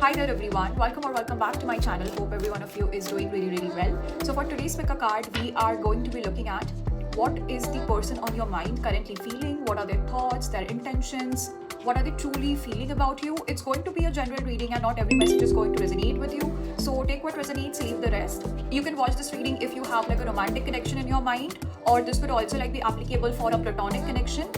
Hi there everyone, welcome back to my channel. Hope every one of you is doing really well. So for today's PickACard, we are going to be looking at what is the person on your mind currently feeling, what are their thoughts, their intentions, what are they truly feeling about you. It's going to be a general reading and not every message is going to resonate with you. So take what resonates, leave the rest. You can watch this reading if you have like a romantic connection in your mind, or this could also like be applicable for a platonic connection.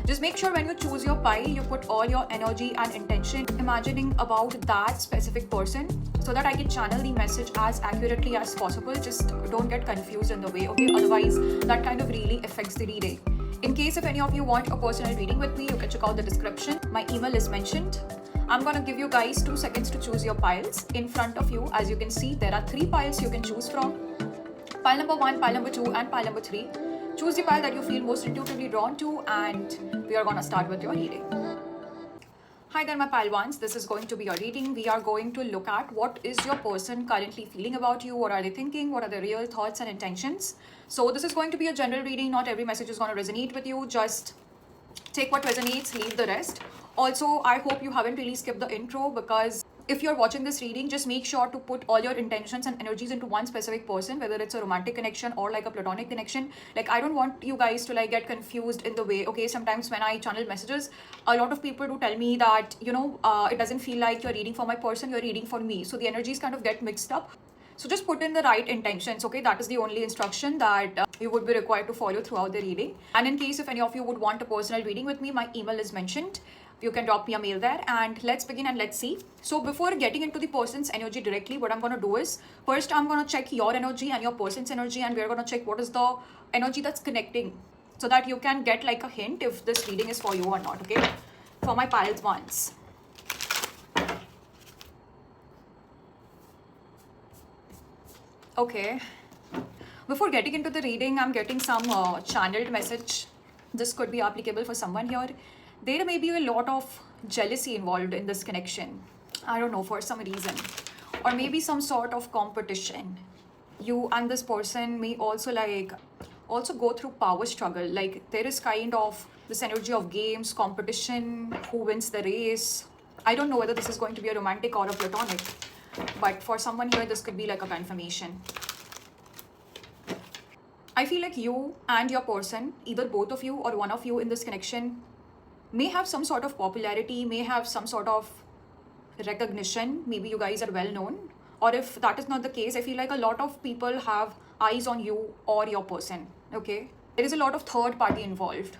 Just make sure when you choose your pile, you put all your energy and intention imagining about that specific person so that I can channel the message as accurately as possible. Just don't get confused in the way, okay? Otherwise, that kind of really affects the reading. In case if any of you want a personal reading with me, you can check out the description. My email is mentioned. I'm gonna give you guys 2 seconds to choose your piles. In front of you, as you can see, there are 3 piles you can choose from. Pile number 1, pile number 2, and pile number 3. Choose the pile that you feel most intuitively drawn to, and we are gonna start with your reading. Hi there, my pile ones. This is going to be your reading. We are going to look at what is your person currently feeling about you, what are they thinking, what are their real thoughts and intentions. So this is going to be a general reading. Not every message is going to resonate with you. Just take what resonates, leave the rest. Also, I hope you haven't really skipped the intro, because if you're watching this reading, just make sure to put all your intentions and energies into one specific person, whether it's a romantic connection or like a platonic connection. Like, I don't want you guys to like get confused in the way, okay? Sometimes when I channel messages, a lot of people do tell me that, it doesn't feel like you're reading for my person, you're reading for me. So the energies kind of get mixed up. So just put in the right intentions, okay? That is the only instruction that you would be required to follow throughout the reading. And in case if any of you would want a personal reading with me, my email is mentioned. You can drop me a mail there, and let's begin and let's see. So before getting into the person's energy directly, what I'm going to do is, first I'm going to check your energy and your person's energy, and we're going to check what is the energy that's connecting, so that you can get like a hint if this reading is for you or not, okay? For my piles ones. Okay. Before getting into the reading, I'm getting some channeled message. This could be applicable for someone here. There may be a lot of jealousy involved in this connection. I don't know, for some reason. Or maybe some sort of competition. You and this person may also go through power struggle. Like, there is kind of this energy of games, competition, who wins the race. I don't know whether this is going to be a romantic or a platonic. But for someone here, this could be like a confirmation. I feel like you and your person, either both of you or one of you in this connection, may have some sort of popularity, may have some sort of recognition. Maybe you guys are well known. Or if that is not the case, I feel like a lot of people have eyes on you or your person, okay? There is a lot of third party involved.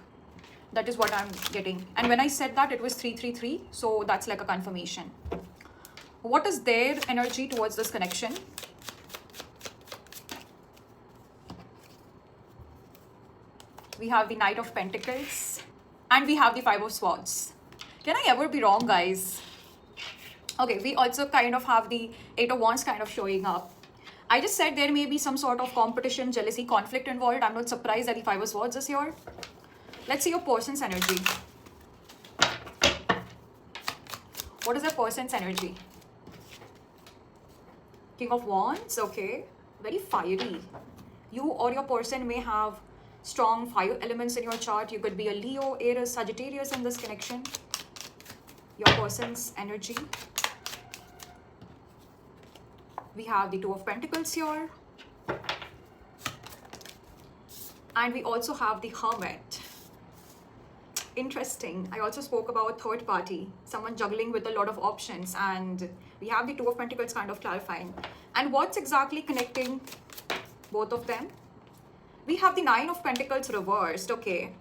That is what I'm getting. And when I said that, it was 333. So that's like a confirmation. What is their energy towards this connection? We have the Knight of Pentacles. And we have the 5 of Swords. Can I ever be wrong, guys? Okay, we also kind of have the 8 of Wands kind of showing up. I just said there may be some sort of competition, jealousy, conflict involved. I'm not surprised that the 5 of Swords is here. Let's see your person's energy. What is the person's energy? King of Wands, okay. Very fiery. You or your person may have strong fire elements in your chart. You could be a Leo, Aries, Sagittarius in this connection. Your person's energy. We have the 2 of Pentacles here. And we also have the Hermit. Interesting. I also spoke about third party. Someone juggling with a lot of options. And we have the 2 of Pentacles kind of clarifying. And what's exactly connecting both of them? We have the 9 of Pentacles reversed, okay.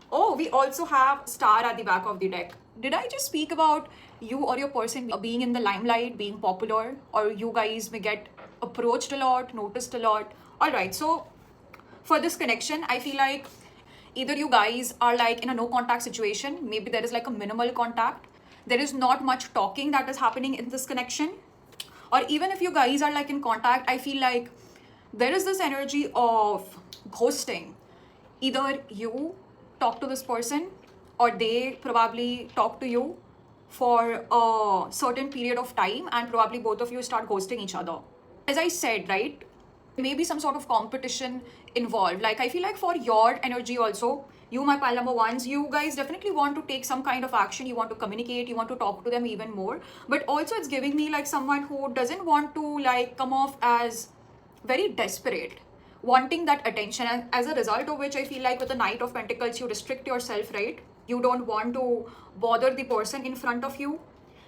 Oh, we also have Star at the back of the deck. Did I just speak about you or your person being in the limelight, being popular, or you guys may get approached a lot, noticed a lot? All right, so for this connection, I feel like either you guys are like in a no contact situation. Maybe there is like a minimal contact. There is not much talking that is happening in this connection. Or even if you guys are like in contact, I feel like there is this energy of ghosting. Either you talk to this person or they probably talk to you for a certain period of time, and probably both of you start ghosting each other. As I said, right, maybe some sort of competition involved. Like, I feel like for your energy also, You, my pile number ones, you guys definitely want to take some kind of action. You want to communicate, you want to talk to them even more. But also it's giving me like someone who doesn't want to like come off as very desperate, wanting that attention. And as a result of which, I feel like with the Knight of Pentacles, you restrict yourself, right? You don't want to bother the person in front of you.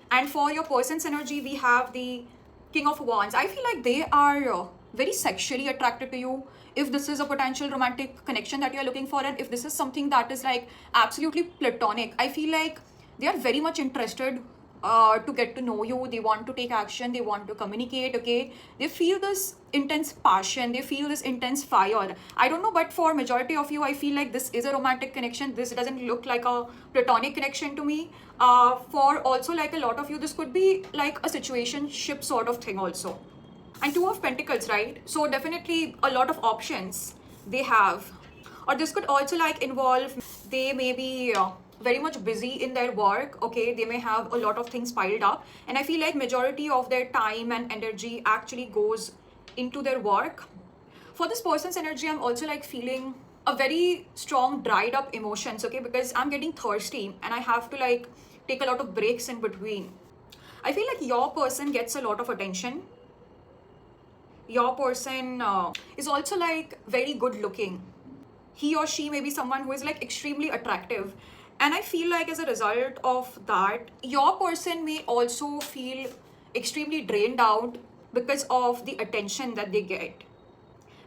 And for your person's energy, we have the King of Wands. I feel like they are very sexually attracted to you. If this is a potential romantic connection that you're looking for, and if this is something that is like absolutely platonic, I feel like they are very much interested to get to know you. They want to take action, they want to communicate, okay? They feel this intense passion, they feel this intense fire. I don't know, but for majority of you, I feel like this is a romantic connection. This doesn't look like a platonic connection to me. For also like a lot of you, this could be like a situationship sort of thing also. And Two of Pentacles, right? So definitely a lot of options they have. Or this could also like involve, they may be very much busy in their work, okay? They may have a lot of things piled up. And I feel like majority of their time and energy actually goes into their work. For this person's energy, I'm also like feeling a very strong dried up emotions, okay? Because I'm getting thirsty and I have to like take a lot of breaks in between. I feel like your person gets a lot of attention. Your person is also like very good looking. He or she may be someone who is like extremely attractive. And I feel like as a result of that, your person may also feel extremely drained out because of the attention that they get.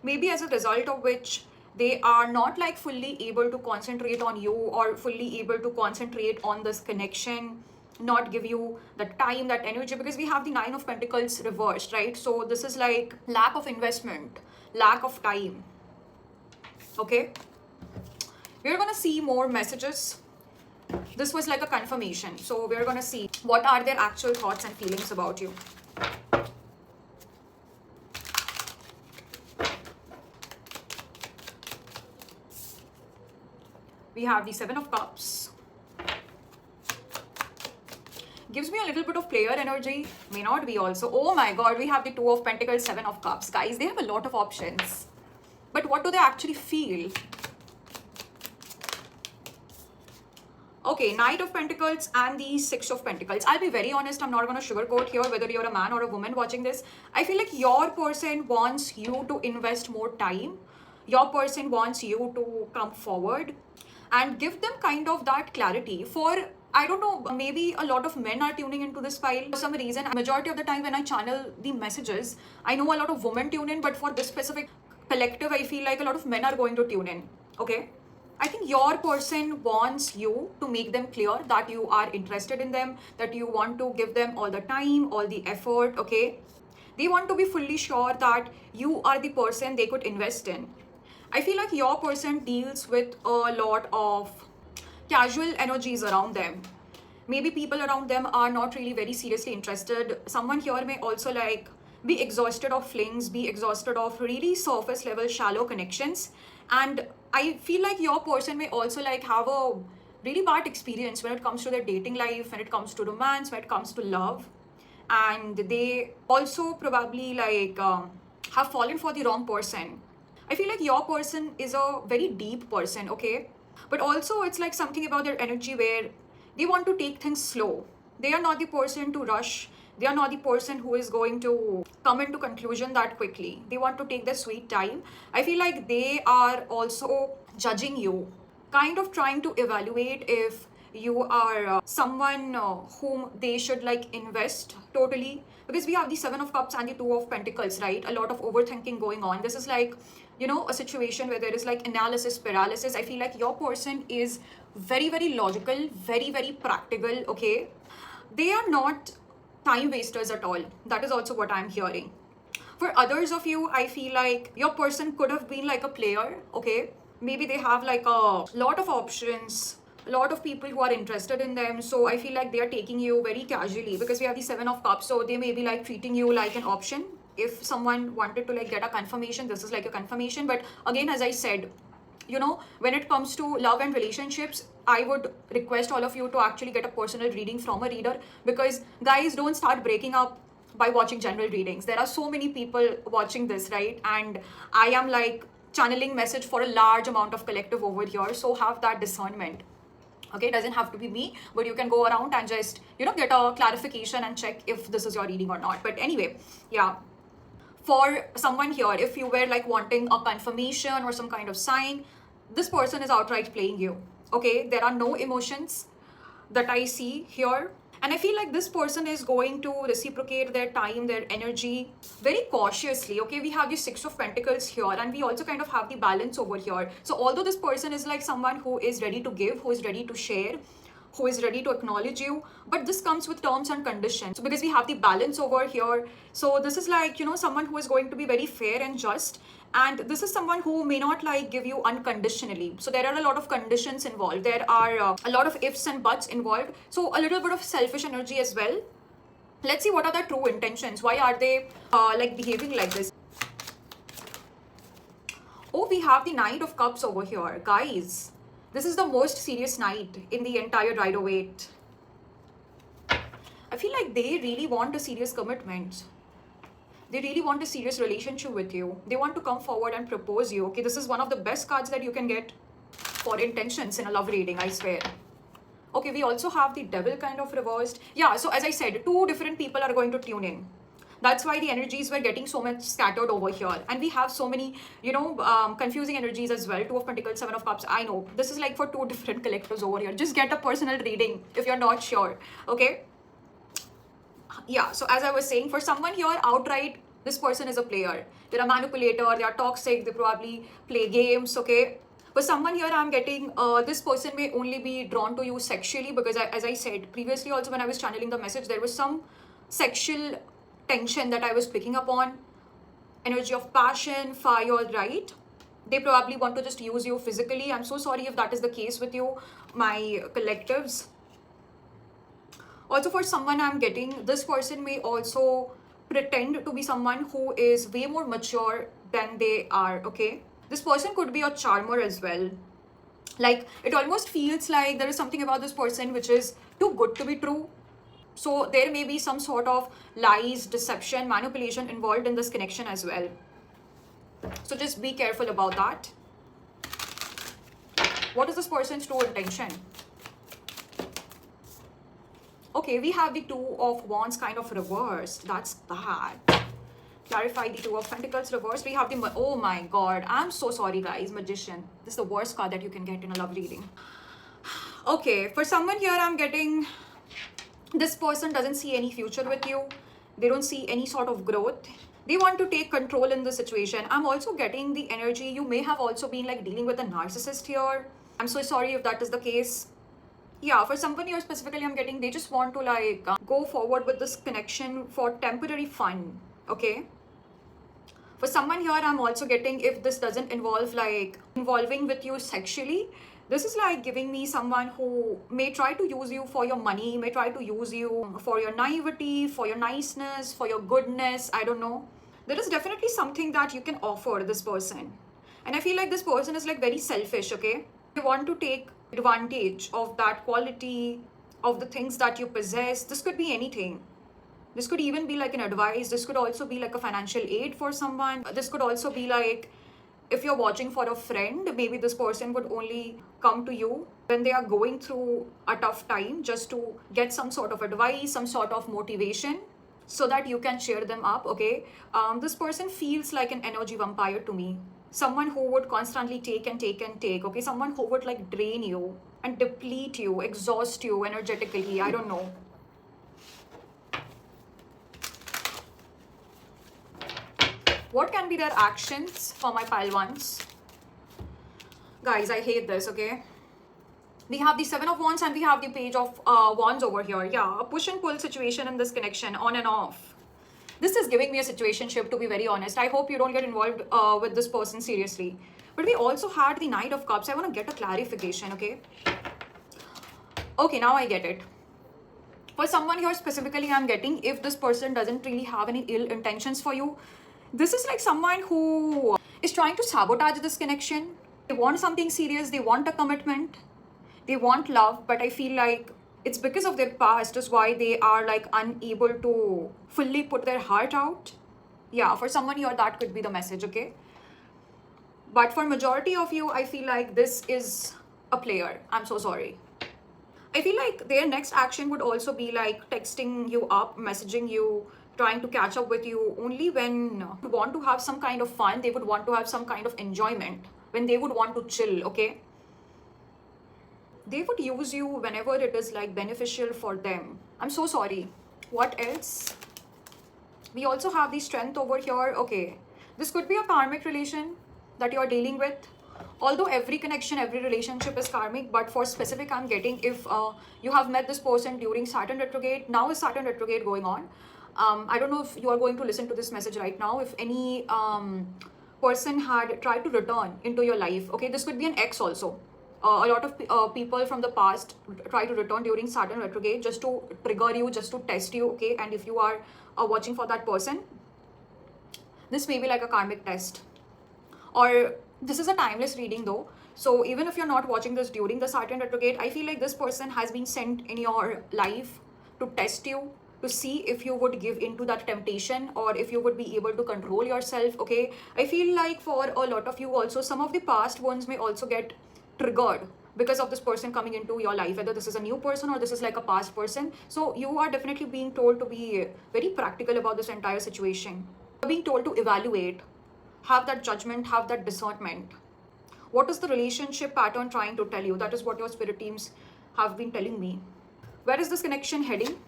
Maybe as a result of which they are not like fully able to concentrate on you or fully able to concentrate on this connection, not give you the time, that energy, because we have the Nine of Pentacles reversed, right? So this is like lack of investment, lack of time. Okay, we're gonna see more messages. This was like a confirmation, so we're gonna see what are their actual thoughts and feelings about you. We have the Seven of Cups. Gives me a little bit of player energy, may not be also. Oh my god, we have the Two of Pentacles, Seven of Cups. Guys, they have a lot of options. But what do they actually feel? Okay, Knight of Pentacles and the Six of Pentacles. I'll be very honest, I'm not going to sugarcoat here whether you're a man or a woman watching this. I feel like your person wants you to invest more time. Your person wants you to come forward and give them kind of that clarity. For, I don't know, maybe a lot of men are tuning into this file for some reason. Majority of the time when I channel the messages, I know a lot of women tune in, but for this specific collective, I feel like a lot of men are going to tune in, okay? I think your person wants you to make them clear that you are interested in them, that you want to give them all the time, all the effort, okay? They want to be fully sure that you are the person they could invest in. I feel like your person deals with a lot of casual energies around them. Maybe people around them are not really very seriously interested. Someone here may also like be exhausted of flings, be exhausted of really surface level shallow connections. And I feel like your person may also like have a really bad experience when it comes to their dating life, when it comes to romance, when it comes to love. And they also probably like have fallen for the wrong person. I feel like your person is a very deep person, okay? But also it's like something about their energy where they want to take things slow. They are not the person to rush. They are not the person who is going to come into conclusion that quickly. They want to take their sweet time. I feel like they are also judging you, kind of trying to evaluate if you are someone whom they should like invest totally. Because we have the Seven of Cups and the Two of Pentacles, right? A lot of overthinking going on. This is like, you know, a situation where there is like analysis paralysis. I feel like your person is very, very logical, very, very practical, okay? They are not time wasters at all. That is also what I'm hearing. For others of you, I feel like your person could have been like a player, okay? Maybe they have like a lot of options, a lot of people who are interested in them. So I feel like they are taking you very casually because we have the Seven of Cups. So they may be like treating you like an option. If someone wanted to like get a confirmation, this is like a confirmation. But again, as I said, you know, when it comes to love and relationships, I would request all of you to actually get a personal reading from a reader, because guys, don't start breaking up by watching general readings. There are so many people watching this, right? And I am like channeling message for a large amount of collective over here, so have that discernment. Okay, it doesn't have to be me, but you can go around and just, get a clarification and check if this is your reading or not. But anyway, yeah, for someone here, if you were like wanting a confirmation or some kind of sign, this person is outright playing you. Okay, there are no emotions that I see here. And I feel like this person is going to reciprocate their time, their energy very cautiously. Okay, we have the Six of Pentacles here, and we also kind of have the balance over here. So although this person is like someone who is ready to give, who is ready to share, who is ready to acknowledge you, but this comes with terms and conditions. So because we have the balance over here, so this is like, someone who is going to be very fair and just, and this is someone who may not like give you unconditionally. So there are a lot of conditions involved, there are a lot of ifs and buts involved, so a little bit of selfish energy as well. Let's see what are the true intentions. Why are they like behaving like this? Oh, we have the Knight of Cups over here. Guys, this is the most serious night in the entire Rider-Waite. I feel like they really want a serious commitment. They really want a serious relationship with you. They want to come forward and propose you. Okay, this is one of the best cards that you can get for intentions in a love reading, I swear. Okay, we also have the Devil kind of reversed. Yeah, so as I said, two different people are going to tune in. That's why the energies were getting so much scattered over here. And we have so many, confusing energies as well. Two of Pentacles, Seven of Cups. I know, this is like for two different collectives over here. Just get a personal reading if you're not sure, okay? Yeah, so as I was saying, for someone here, outright, this person is a player. They're a manipulator, they are toxic, they probably play games, okay? For someone here, I'm getting, this person may only be drawn to you sexually, because as I said previously also when I was channeling the message, there was some sexual tension that I was picking up on. Energy of passion, fire, right? They probably want to just use you physically. I'm so sorry if that is the case with you, my collectives. Also for someone I'm getting, this person may also pretend to be someone who is way more mature than they are, okay? This person could be a charmer as well. Like, it almost feels like there is something about this person which is too good to be true. So there may be some sort of lies, deception, manipulation involved in this connection as well. So just be careful about that. What is this person's true intention? Okay, we have the Two of Wands kind of reversed. That's bad. Clarify the Two of Pentacles reversed. We have the, oh my god, I'm so sorry guys, Magician. This is the worst card that you can get in a love reading. Okay, for someone here, I'm getting, this person doesn't see any future with you. They don't see any sort of growth. They want to take control in the situation. I'm also getting the energy. You may have also been like dealing with a narcissist here. I'm so sorry if that is the case. Yeah, for someone here specifically, I'm getting, they just want to like go forward with this connection for temporary fun, okay? For someone here, I'm also getting, if this doesn't involve like involving with you sexually, this is like giving me someone who may try to use you for your money, may try to use you for your naivety, for your niceness, for your goodness, I don't know. There is definitely something that you can offer this person. And I feel like this person is like very selfish, okay? They want to take advantage of that quality, of the things that you possess. This could be anything. This could even be like an advice. This could also be like a financial aid for someone. This could also be like, if you're watching for a friend, maybe this person would only come to you when they are going through a tough time, just to get some sort of advice, some sort of motivation, so that you can cheer them up, okay? This person feels like an energy vampire to me. Someone who would constantly take and take and take, okay? Someone who would like drain you and deplete you, exhaust you energetically, I don't know. What can be their actions for my pile ones? Guys, I hate this, okay? We have the Seven of Wands and we have the Page of Wands over here. Yeah, a push and pull situation in this connection, on and off. This is giving me a situationship, to be very honest. I hope you don't get involved with this person seriously. But we also had the Knight of Cups. I want to get a clarification, okay? Okay, now I get it. For someone here specifically, I'm getting, if this person doesn't really have any ill intentions for you, this is like someone who is trying to sabotage this connection. They want something serious. They want a commitment. They want love. But I feel like it's because of their past is why they are like unable to fully put their heart out. Yeah, for someone here, that could be the message, okay? But for majority of you, I feel like this is a player. I'm so sorry. I feel like their next action would also be like texting you up, messaging you, trying to catch up with you only when you want to have some kind of fun. They would want to have some kind of enjoyment, when they would want to chill, okay? They would use you whenever it is like beneficial for them. I'm so sorry. What else? We also have the strength over here. Okay, this could be a karmic relation that you're dealing with. Although every connection, every relationship is karmic, but for specific, I'm getting if you have met this person during Saturn retrograde. Now is Saturn retrograde going on. I don't know if you are going to listen to this message right now. If any person had tried to return into your life, okay, this could be an ex also. A lot of people from the past try to return during Saturn retrograde just to trigger you, just to test you, okay? And if you are watching for that person, this may be like a karmic test. Or this is a timeless reading though. So even if you're not watching this during the Saturn retrograde, I feel like this person has been sent in your life to test you, to see if you would give into that temptation or if you would be able to control yourself, okay? I feel like for a lot of you also, some of the past ones may also get triggered because of this person coming into your life, whether this is a new person or this is like a past person. So you are definitely being told to be very practical about this entire situation. You're being told to evaluate, have that judgment, have that discernment. What is the relationship pattern trying to tell you? That is what your spirit teams have been telling me. Where is this connection heading?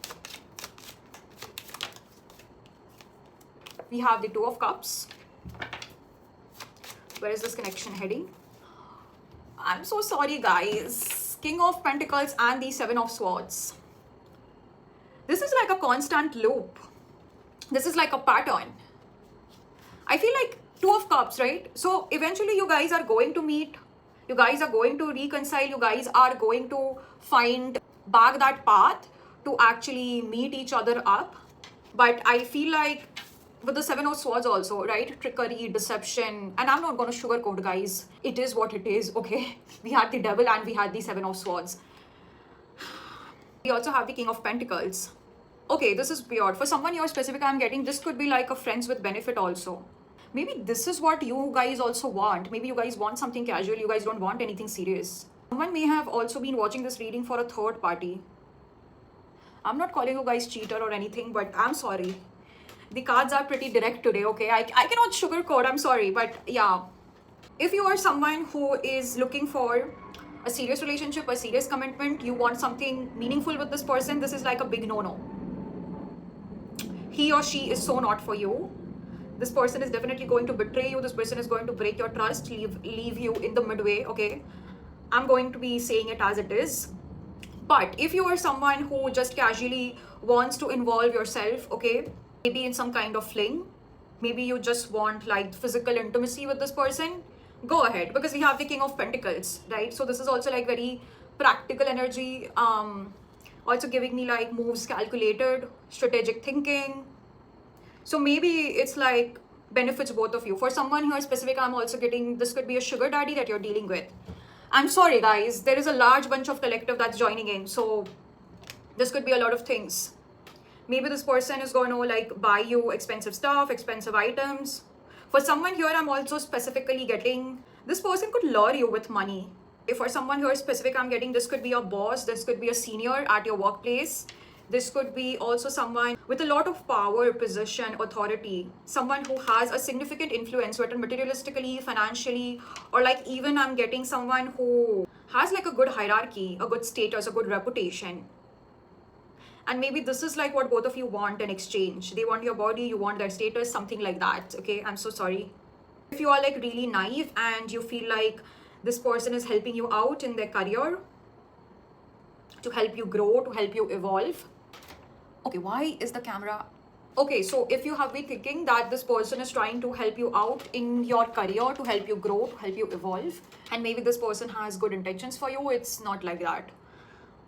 We have the Two of Cups. Where is this connection heading? I'm so sorry, guys. King of Pentacles and the Seven of Swords. This is like a constant loop. This is like a pattern. I feel like Two of Cups, right? So eventually you guys are going to meet. You guys are going to reconcile. You guys are going to find back that path to actually meet each other up. But I feel like with the Seven of Swords also, right? Trickery, deception. And I'm not going to sugarcoat, guys. It is what it is, okay? We had the Devil and we had the Seven of Swords. We also have the King of Pentacles. Okay, this is weird. For someone you're specific, I'm getting this could be like a friends with benefit also. Maybe this is what you guys also want. Maybe you guys want something casual. You guys don't want anything serious. Someone may have also been watching this reading for a third party. I'm not calling you guys cheater or anything, but I'm sorry. The cards are pretty direct today, okay? I cannot sugarcoat, I'm sorry, but yeah. If you are someone who is looking for a serious relationship, a serious commitment, you want something meaningful with this person, this is like a big no-no. He or she is so not for you. This person is definitely going to betray you. This person is going to break your trust, leave you in the midway, okay? I'm going to be saying it as it is. But if you are someone who just casually wants to involve yourself, okay? Maybe in some kind of fling, maybe you just want like physical intimacy with this person, go ahead, because we have the King of Pentacles, right? So this is also like very practical energy, also giving me like moves calculated, strategic thinking. So maybe it's like benefits both of you. For someone who is specific, I'm also getting this could be a sugar daddy that you're dealing with. I'm sorry, guys, there is a large bunch of collective that's joining in, so this could be a lot of things. Maybe this person is going to like buy you expensive stuff, expensive items. For someone here, I'm also specifically getting this person could lure you with money. If for someone here specific, I'm getting this could be a boss, this could be a senior at your workplace. This could be also someone with a lot of power, position, authority. Someone who has a significant influence, whether materialistically, financially, or like even I'm getting someone who has like a good hierarchy, a good status, a good reputation. And maybe this is like what both of you want in exchange. They want your body, you want their status, something like that, okay? I'm so sorry. If you are like really naive and you feel like this person is helping you out in their career, to help you grow, to help you evolve. Okay, why is the camera? Okay, so if you have been thinking that this person is trying to help you out in your career, to help you grow, to help you evolve, and maybe this person has good intentions for you, it's not like that,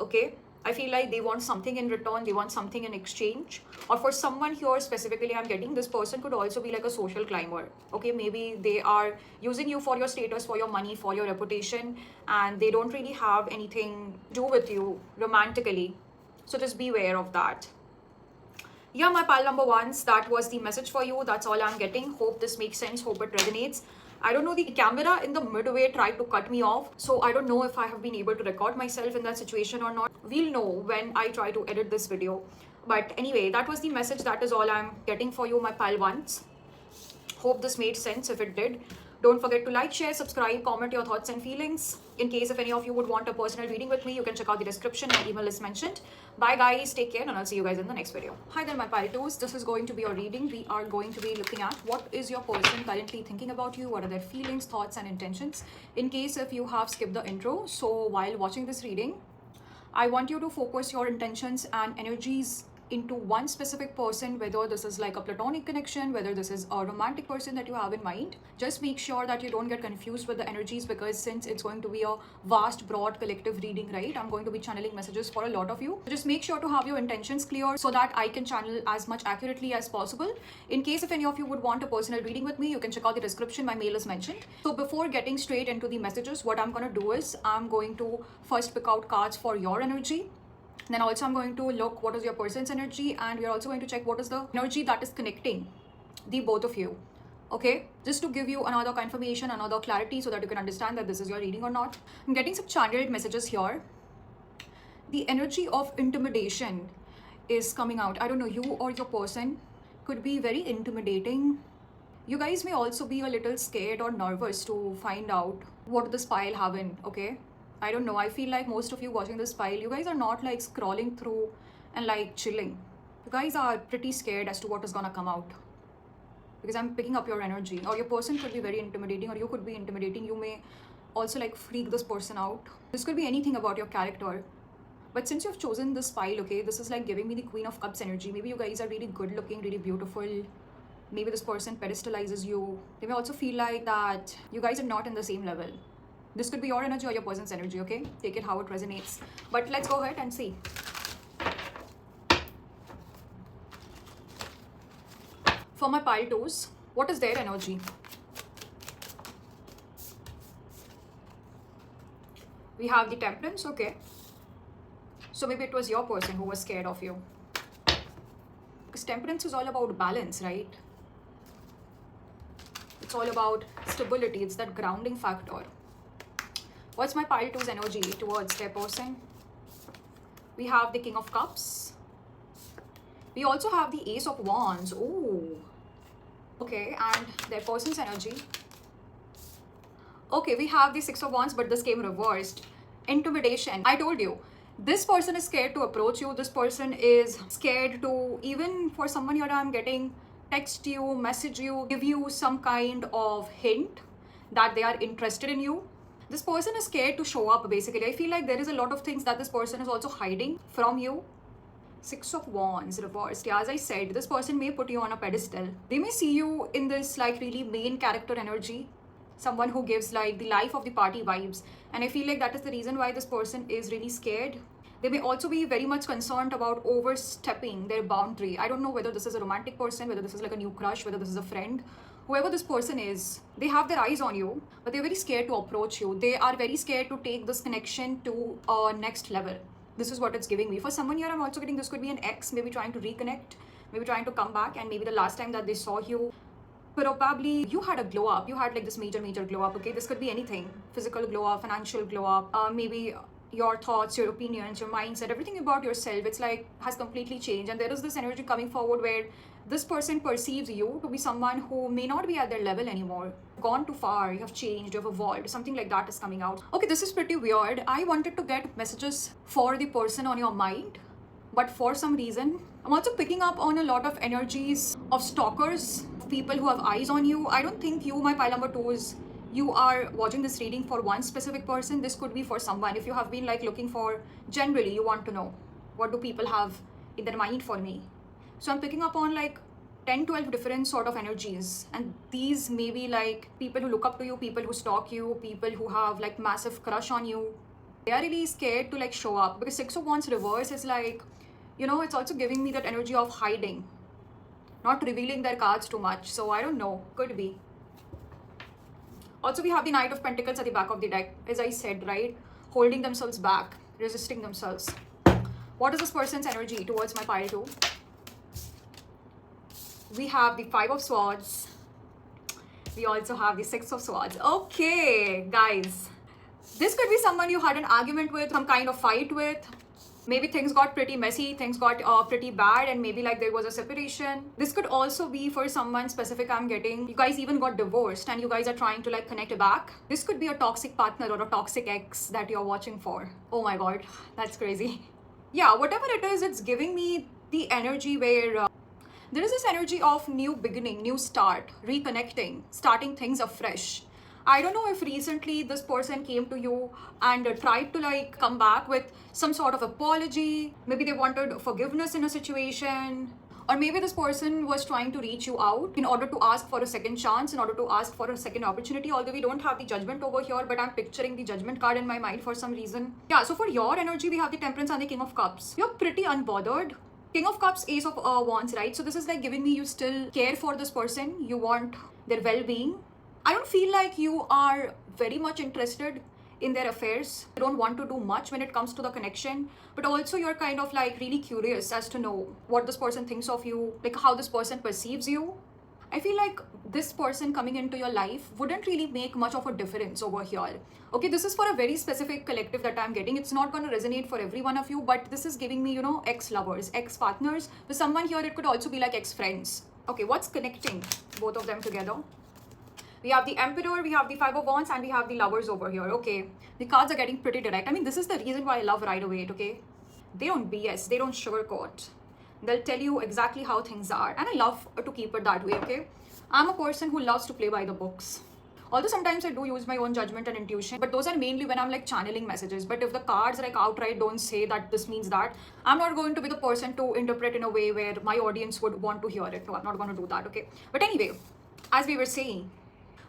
okay? I feel like they want something in return, they want something in exchange. Or for someone here specifically, I'm getting this person could also be like a social climber. Okay, maybe they are using you for your status, for your money, for your reputation, and they don't really have anything to do with you romantically. So just beware of that. Yeah, my pal number ones, that was the message for you. That's all I'm getting. Hope this makes sense. Hope it resonates. I don't know, the camera in the midway tried to cut me off. So I don't know if I have been able to record myself in that situation or not. We'll know when I try to edit this video. But anyway, that was the message. That is all I'm getting for you, my pile ones. Hope this made sense. If it did, don't forget to like, share, subscribe, comment your thoughts and feelings. In case if any of you would want a personal reading with me, you can check out the description. My email is mentioned. Bye guys, take care, and I'll see you guys in the next video. Hi there, my pile twos. This is going to be your reading. We are going to be looking at what is your person currently thinking about you, what are their feelings, thoughts and intentions. In case if you have skipped the intro, so while watching this reading, I want you to focus your intentions and energies into one specific person, whether this is like a platonic connection, whether this is a romantic person that you have in mind. Just make sure that you don't get confused with the energies, because since it's going to be a vast, broad, collective reading, right? I'm going to be channeling messages for a lot of you. So just make sure to have your intentions clear so that I can channel as much accurately as possible. In case if any of you would want a personal reading with me, you can check out the description. My mail is mentioned. So before getting straight into the messages, what I'm going to do is I'm going to first pick out cards for your energy. Then also I'm going to look what is your person's energy, and we're also going to check what is the energy that is connecting the both of you. Okay, just to give you another confirmation, another clarity, so that you can understand that this is your reading or not. I'm getting some channeled messages here. The energy of intimidation is coming out. I don't know, you or your person could be very intimidating. You guys may also be a little scared or nervous to find out what this pile having. Okay, I don't know, I feel like most of you watching this file, you guys are not like scrolling through and like chilling. You guys are pretty scared as to what is gonna come out, because I'm picking up your energy. Or your person could be very intimidating, or you could be intimidating. You may also like freak this person out. This could be anything about your character. But since you've chosen this file, okay, this is like giving me the Queen of Cups energy. Maybe you guys are really good looking, really beautiful. Maybe this person pedestalizes you. They may also feel like that you guys are not in the same level. This could be your energy or your person's energy, okay? Take it how it resonates. But let's go ahead and see. For my pile twos, what is their energy? We have the Temperance, okay? So maybe it was your person who was scared of you. Because Temperance is all about balance, right? It's all about stability. It's that grounding factor. What's my pile two's energy towards their person? We have the King of Cups. We also have the Ace of Wands. Ooh. Okay, and their person's energy. Okay, we have the Six of Wands, but this came reversed. Intimidation. I told you, this person is scared to approach you. This person is scared to, even for someone here, I'm getting text you, message you, give you some kind of hint that they are interested in you. This person is scared to show up, basically. I feel like there is a lot of things that this person is also hiding from you. Six of Wands reversed. Yeah, as I said, this person may put you on a pedestal. They may see you in this like really main character energy. Someone who gives like the life of the party vibes. And I feel like that is the reason why this person is really scared. They may also be very much concerned about overstepping their boundary. I don't know whether this is a romantic person, whether this is like a new crush, whether this is a friend. Whoever this person is, they have their eyes on you, but they're very scared to approach you. They are very scared to take this connection to a next level. This is what it's giving me. For someone here, I'm also getting this could be an ex, maybe trying to reconnect, maybe trying to come back, and maybe the last time that they saw you, probably you had a glow up. You had like this major glow up, okay? This could be anything. Physical glow up, financial glow up, maybe your thoughts, your opinions, your mindset, everything about yourself, it's like has completely changed. And there is this energy coming forward where this person perceives you to be someone who may not be at their level anymore. Gone too far, you have changed, you have evolved, something like that is coming out. Okay, this is pretty weird. I wanted to get messages for the person on your mind, but for some reason, I'm also picking up on a lot of energies of stalkers, people who have eyes on you. I don't think you, my pile number twos, you are watching this reading for one specific person. This could be for someone. If you have been like looking for, generally you want to know, what do people have in their mind for me? So I'm picking up on like 10-12 different sort of energies, and these may be like people who look up to you, people who stalk you, people who have like massive crush on you. They are really scared to like show up, because Six of Wands reverse is like, you know, it's also giving me that energy of hiding, not revealing their cards too much. So I don't know, could be. Also, we have the Knight of Pentacles at the back of the deck, as I said, right? Holding themselves back, resisting themselves. What is this person's energy towards my pile two? We have the Five of Swords. We also have the Six of Swords. Okay, guys. This could be someone you had an argument with, some kind of fight with. Maybe things got pretty messy, things got pretty bad, and maybe like there was a separation. This could also be for someone specific I'm getting. You guys even got divorced and you guys are trying to like connect back. This could be a toxic partner or a toxic ex that you're watching for. Oh my god, that's crazy. Yeah, whatever it is, it's giving me the energy where there is this energy of new beginning, new start, reconnecting, starting things afresh. I don't know if recently this person came to you and tried to like come back with some sort of apology. Maybe they wanted forgiveness in a situation. Or maybe this person was trying to reach you out in order to ask for a second chance, in order to ask for a second opportunity. Although we don't have the Judgment over here, but I'm picturing the Judgment card in my mind for some reason. Yeah, so for your energy, we have the Temperance and the King of Cups. You're pretty unbothered. King of Cups, Ace of Wands, right? So this is like giving me you still care for this person. You want their well-being. I don't feel like you are very much interested in their affairs. You don't want to do much when it comes to the connection, but also you're kind of like really curious as to know what this person thinks of you, like how this person perceives you. I feel like this person coming into your life wouldn't really make much of a difference over here. Okay, this is for a very specific collective that I'm getting. It's not going to resonate for every one of you, but this is giving me, you know, ex-lovers, ex-partners. For someone here, it could also be like ex-friends. Okay, what's connecting both of them together? We have the Emperor, we have the Five of Wands, and we have the Lovers over here. Okay, the cards are getting pretty direct. I mean, this is the reason why I love Rider-Waite, okay? They don't BS, they don't sugarcoat. They'll tell you exactly how things are. And I love to keep it that way, okay? I'm a person who loves to play by the books. Although sometimes I do use my own judgment and intuition, but those are mainly when I'm like channeling messages. But if the cards like outright don't say that this means that, I'm not going to be the person to interpret in a way where my audience would want to hear it. No, I'm not going to do that, okay? But anyway, as we were saying,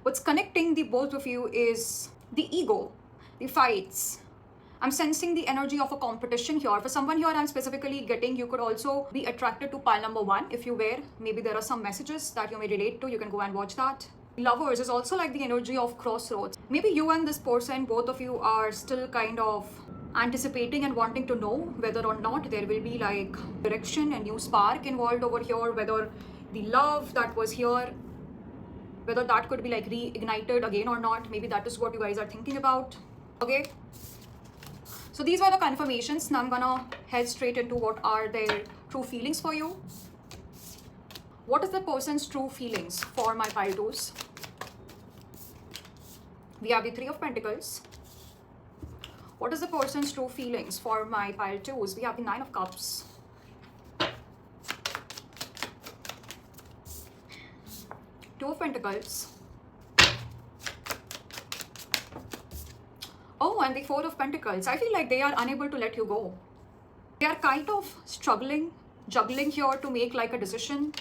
what's connecting the both of you is the ego, the fights. I'm sensing the energy of a competition here. For someone here, I'm specifically getting, you could also be attracted to pile number 1 if you were. Maybe there are some messages that you may relate to. You can go and watch that. Lovers is also like the energy of crossroads. Maybe you and this person, both of you are still kind of anticipating and wanting to know whether or not there will be like direction, a new spark involved over here, whether the love that was here, whether that could be like reignited again or not. Maybe that is what you guys are thinking about. Okay. So these were the confirmations. Now I'm gonna head straight into what are their true feelings for you. What is the person's true feelings for my pile twos? We have the Three of Pentacles. What is the person's true feelings for my pile twos? We have the Nine of Cups. Two of Pentacles. Oh, and the Four of Pentacles. I feel like they are unable to let you go. They are kind of struggling, juggling here to make like a decision.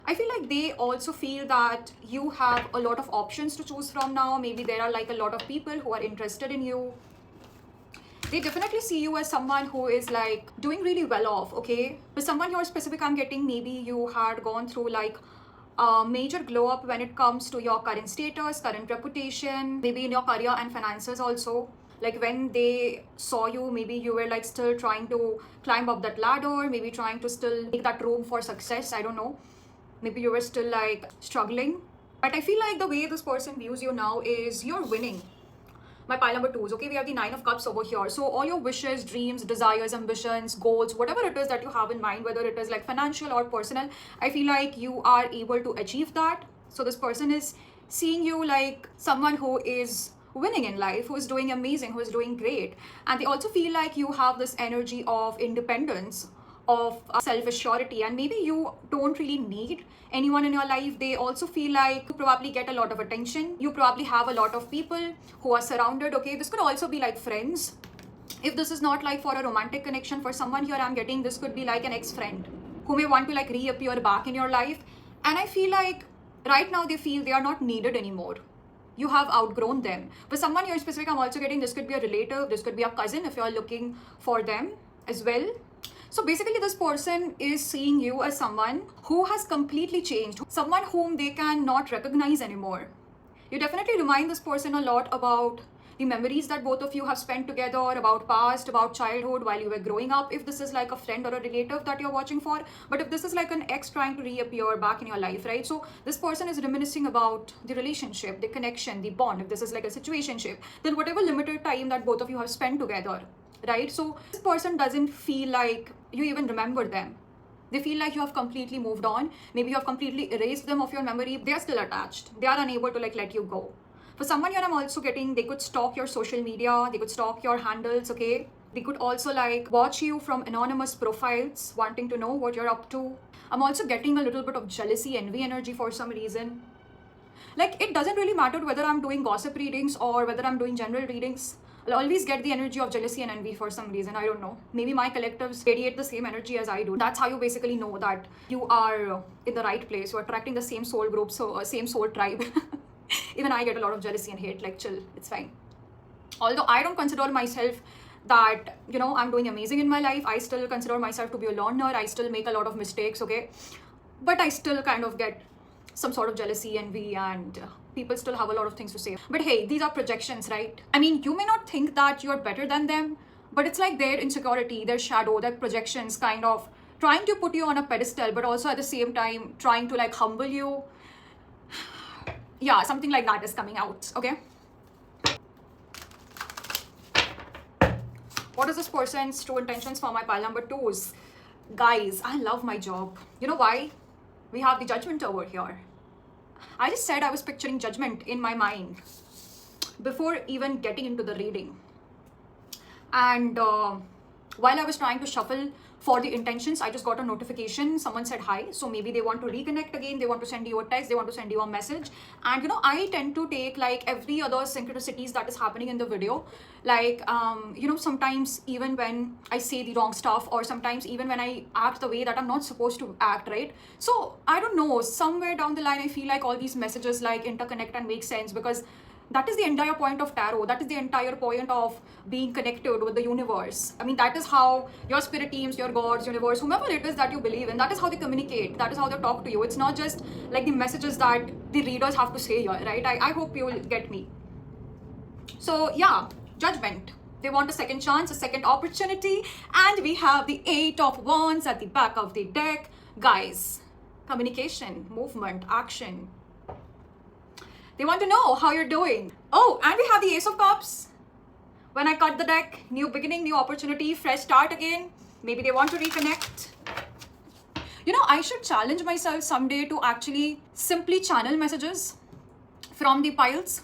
I feel like they also feel that you have a lot of options to choose from now. Maybe there are like a lot of people who are interested in you. They definitely see you as someone who is like doing really well off, okay? But someone here specific I'm getting, maybe you had gone through like a major glow up when it comes to your current status, current reputation, maybe in your career and finances also. Like when they saw you, maybe you were like still trying to climb up that ladder, maybe trying to still make that room for success. I don't know. Maybe you were still like struggling. But I feel like the way this person views you now is you're winning. My pile number 2s, okay? We have the Nine of Cups over here. So all your wishes, dreams, desires, ambitions, goals, whatever it is that you have in mind, whether it is like financial or personal, I feel like you are able to achieve that. So this person is seeing you like someone who is winning in life, who is doing amazing, who is doing great. And they also feel like you have this energy of independence, of self-assurity, and maybe you don't really need anyone in your life. They also feel like you probably get a lot of attention. You probably have a lot of people who are surrounded, okay? This could also be like friends. If this is not like for a romantic connection, for someone here I'm getting, this could be like an ex-friend who may want to like reappear back in your life. And I feel like right now they feel they are not needed anymore. You have outgrown them. For someone here specific, I'm also getting, this could be a relative, this could be a cousin if you're looking for them as well. So basically this person is seeing you as someone who has completely changed, someone whom they can not recognize anymore. You definitely remind this person a lot about the memories that both of you have spent together, about past, about childhood, while you were growing up, if this is like a friend or a relative that you're watching for. But if this is like an ex trying to reappear back in your life, right? So this person is reminiscing about the relationship, the connection, the bond. If this is like a situationship, then whatever limited time that both of you have spent together, right? So this person doesn't feel like you even remember them. They feel like you have completely moved on. Maybe you have completely erased them of your memory. They are still attached. They are unable to like let you go. For someone here, I'm also getting, they could stalk your social media. They could stalk your handles, okay? They could also like watch you from anonymous profiles, wanting to know what you're up to. I'm also getting a little bit of jealousy, envy energy for some reason. Like, it doesn't really matter whether I'm doing gossip readings or whether I'm doing general readings. I'll always get the energy of jealousy and envy for some reason. I don't know. Maybe my collectives radiate the same energy as I do. That's how you basically know that you are in the right place. You're attracting the same soul group, so same soul tribe. Even I get a lot of jealousy and hate. Like, chill, it's fine. Although I don't consider myself that, you know, I'm doing amazing in my life. I still consider myself to be a learner. I still make a lot of mistakes, okay? But I still kind of get some sort of jealousy, envy, and people still have a lot of things to say. But hey, these are projections, right? I mean, you may not think that you're better than them, but it's like their insecurity, their shadow, their projections kind of trying to put you on a pedestal, but also at the same time trying to like humble you. Yeah, something like that is coming out, okay? What is this person's true intentions for my pile number 2s? Guys, I love my job. You know why? We have the Judgment over here. I just said I was picturing Judgment in my mind before even getting into the reading. And while I was trying to shuffle for the intentions, I just got a notification. Someone said hi. So maybe they want to reconnect again. They want to send you a text. They want to send you a message. And, you know, I tend to take like every other synchronicities that is happening in the video. Like, you know, sometimes even when I say the wrong stuff, or sometimes even when I act the way that I'm not supposed to act, right? So I don't know, somewhere down the line, I feel like all these messages like interconnect and make sense, because that is the entire point of tarot. That is the entire point of being connected with the universe. I mean, that is how your spirit teams, your gods, universe, whomever it is that you believe in, that is how they communicate. That is how they talk to you. It's not just like the messages that the readers have to say here, right? I hope you will get me. So yeah, Judgment. They want a second chance, a second opportunity. And we have the 8 of Wands at the back of the deck. Guys, communication, movement, action. They want to know how you're doing. Oh, and we have the Ace of Cups. When I cut the deck, new beginning, new opportunity, fresh start again. Maybe they want to reconnect. You know, I should challenge myself someday to actually simply channel messages from the piles.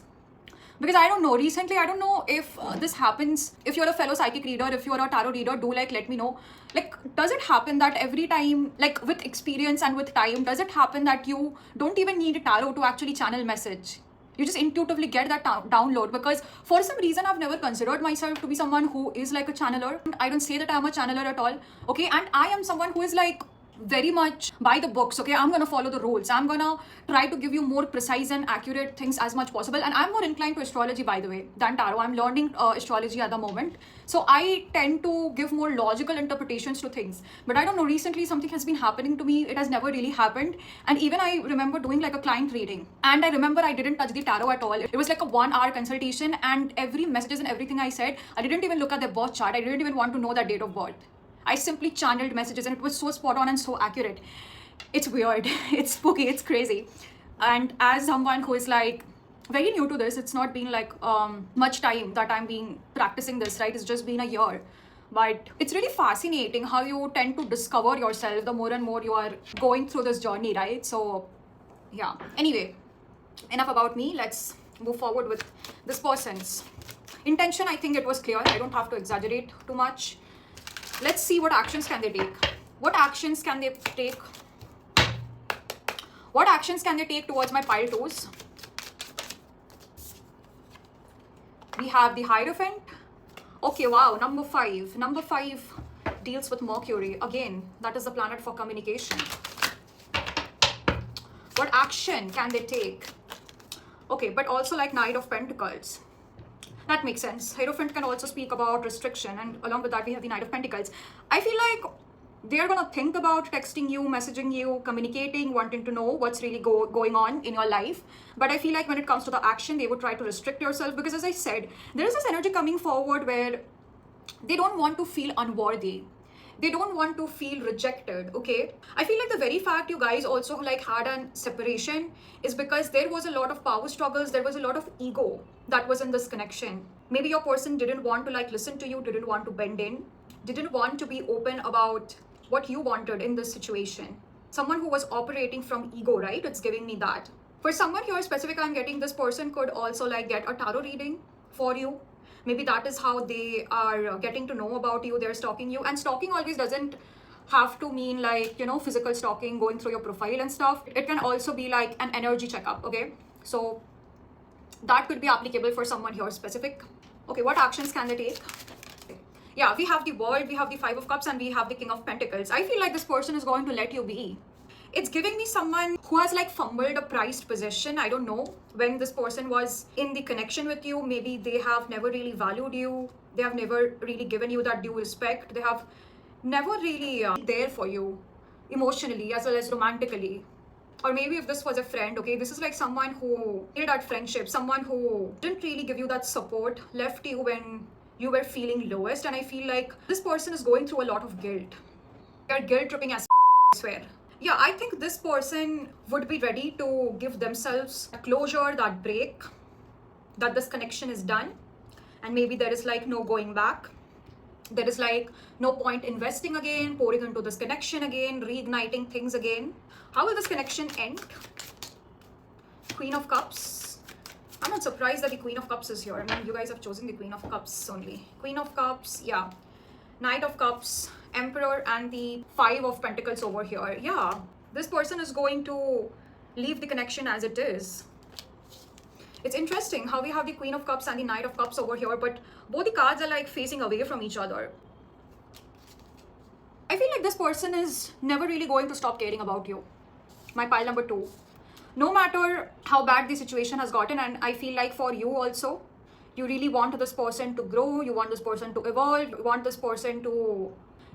Because I don't know, recently, I don't know if this happens. If you're a fellow psychic reader, if you're a tarot reader, do like let me know. Like, does it happen that every time, like with experience and with time, does it happen that you don't even need a tarot to actually channel message? You just intuitively get that download, because for some reason I've never considered myself to be someone who is like a channeler. I don't say that I'm a channeler at all, okay? And I am someone who is like very much by the books, okay? I'm gonna follow the rules. I'm gonna try to give you more precise and accurate things as much possible. And I'm more inclined to astrology, by the way, than tarot. I'm learning astrology at the moment. So I tend to give more logical interpretations to things. But I don't know, recently something has been happening to me. It has never really happened. And even I remember doing like a client reading. And I remember I didn't touch the tarot at all. It was like a 1-hour consultation, and every messages and everything I said, I didn't even look at their birth chart. I didn't even want to know their date of birth. I simply channeled messages, and it was so spot on and so accurate. It's weird, it's spooky, it's crazy. And as someone who is like very new to this, it's not been like much time that I'm being practicing this, right? It's just been a year. But it's really fascinating how you tend to discover yourself the more and more you are going through this journey, right? So yeah, anyway, enough about me. Let's move forward with this person's intention. I think it was clear. I don't have to exaggerate too much. Let's see what actions can they take. What actions can they take? What actions can they take towards my pile 2s? We have the Hierophant. Okay, wow, number 5. Number 5 deals with Mercury. Again, that is the planet for communication. What action can they take? Okay, but also like Knight of Pentacles. That makes sense. Hierophant can also speak about restriction, and along with that we have the Knight of Pentacles. I feel like They're gonna think about texting you, messaging you, communicating, wanting to know what's really going on in your life. But I feel like when it comes to the action, they would try to restrict yourself, because as I said, there is this energy coming forward where they don't want to feel unworthy. They don't want to feel rejected, okay? I feel like the very fact you guys also like had a separation is because there was a lot of power struggles, there was a lot of ego that was in this connection. Maybe your person didn't want to like listen to you, didn't want to bend in, didn't want to be open about what you wanted in this situation. Someone who was operating from ego, right? It's giving me that. For someone here specific, I'm getting this person could also like get a tarot reading for you. Maybe that is how they are getting to know about you. They're stalking you. And stalking always doesn't have to mean like, you know, physical stalking, going through your profile and stuff. It can also be like an energy checkup, okay? So that could be applicable for someone here specific. Okay, what actions can they take? Yeah, we have the World, we have the Five of Cups, and we have the King of Pentacles. I feel like this person is going to let you be. It's giving me someone who has like fumbled a prized possession. I don't know when this person was in the connection with you. Maybe they have never really valued you. They have never really given you that due respect. They have never really there for you emotionally as well as romantically. Or maybe if this was a friend, okay, this is like someone who needed that friendship, someone who didn't really give you that support, left you when you were feeling lowest. And I feel like this person is going through a lot of guilt. They're guilt tripping as I swear. Yeah, I think this person would be ready to give themselves a closure, that break, that this connection is done. And maybe there is like no going back. There is like no point investing again, pouring into this connection again, reigniting things again. How will this connection end? Queen of Cups. I'm not surprised that the Queen of Cups is here. I mean, you guys have chosen the Queen of Cups only. Queen of Cups, yeah. Knight of Cups, Emperor, and the Five of Pentacles over here. Yeah, this person is going to leave the connection as it is. It's interesting how we have the Queen of Cups and the Knight of Cups over here, but both the cards are like facing away from each other. I feel like this person is never really going to stop caring about you. My pile number 2. No matter how bad the situation has gotten, and I feel like for you also, you really want this person to grow, you want this person to evolve, you want this person to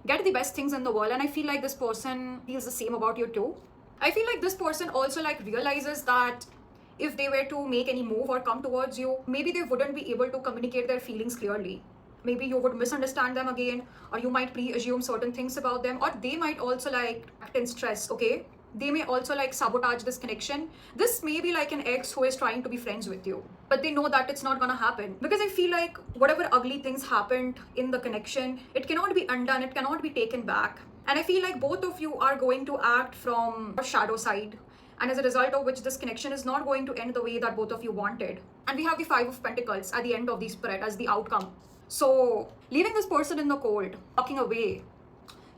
get the best things in the world. And I feel like this person feels the same about you too. I feel like this person also like realizes that if they were to make any move or come towards you, maybe they wouldn't be able to communicate their feelings clearly. Maybe you would misunderstand them again, or you might pre-assume certain things about them, or they might also like act in stress, okay? They may also like sabotage this connection. This may be like an ex who is trying to be friends with you, but they know that it's not gonna happen, because I feel like whatever ugly things happened in the connection, it cannot be undone, it cannot be taken back. And I feel like both of you are going to act from your shadow side, and as a result of which this connection is not going to end the way that both of you wanted. And we have the Five of Pentacles at the end of the spread as the outcome. So leaving this person in the cold, walking away,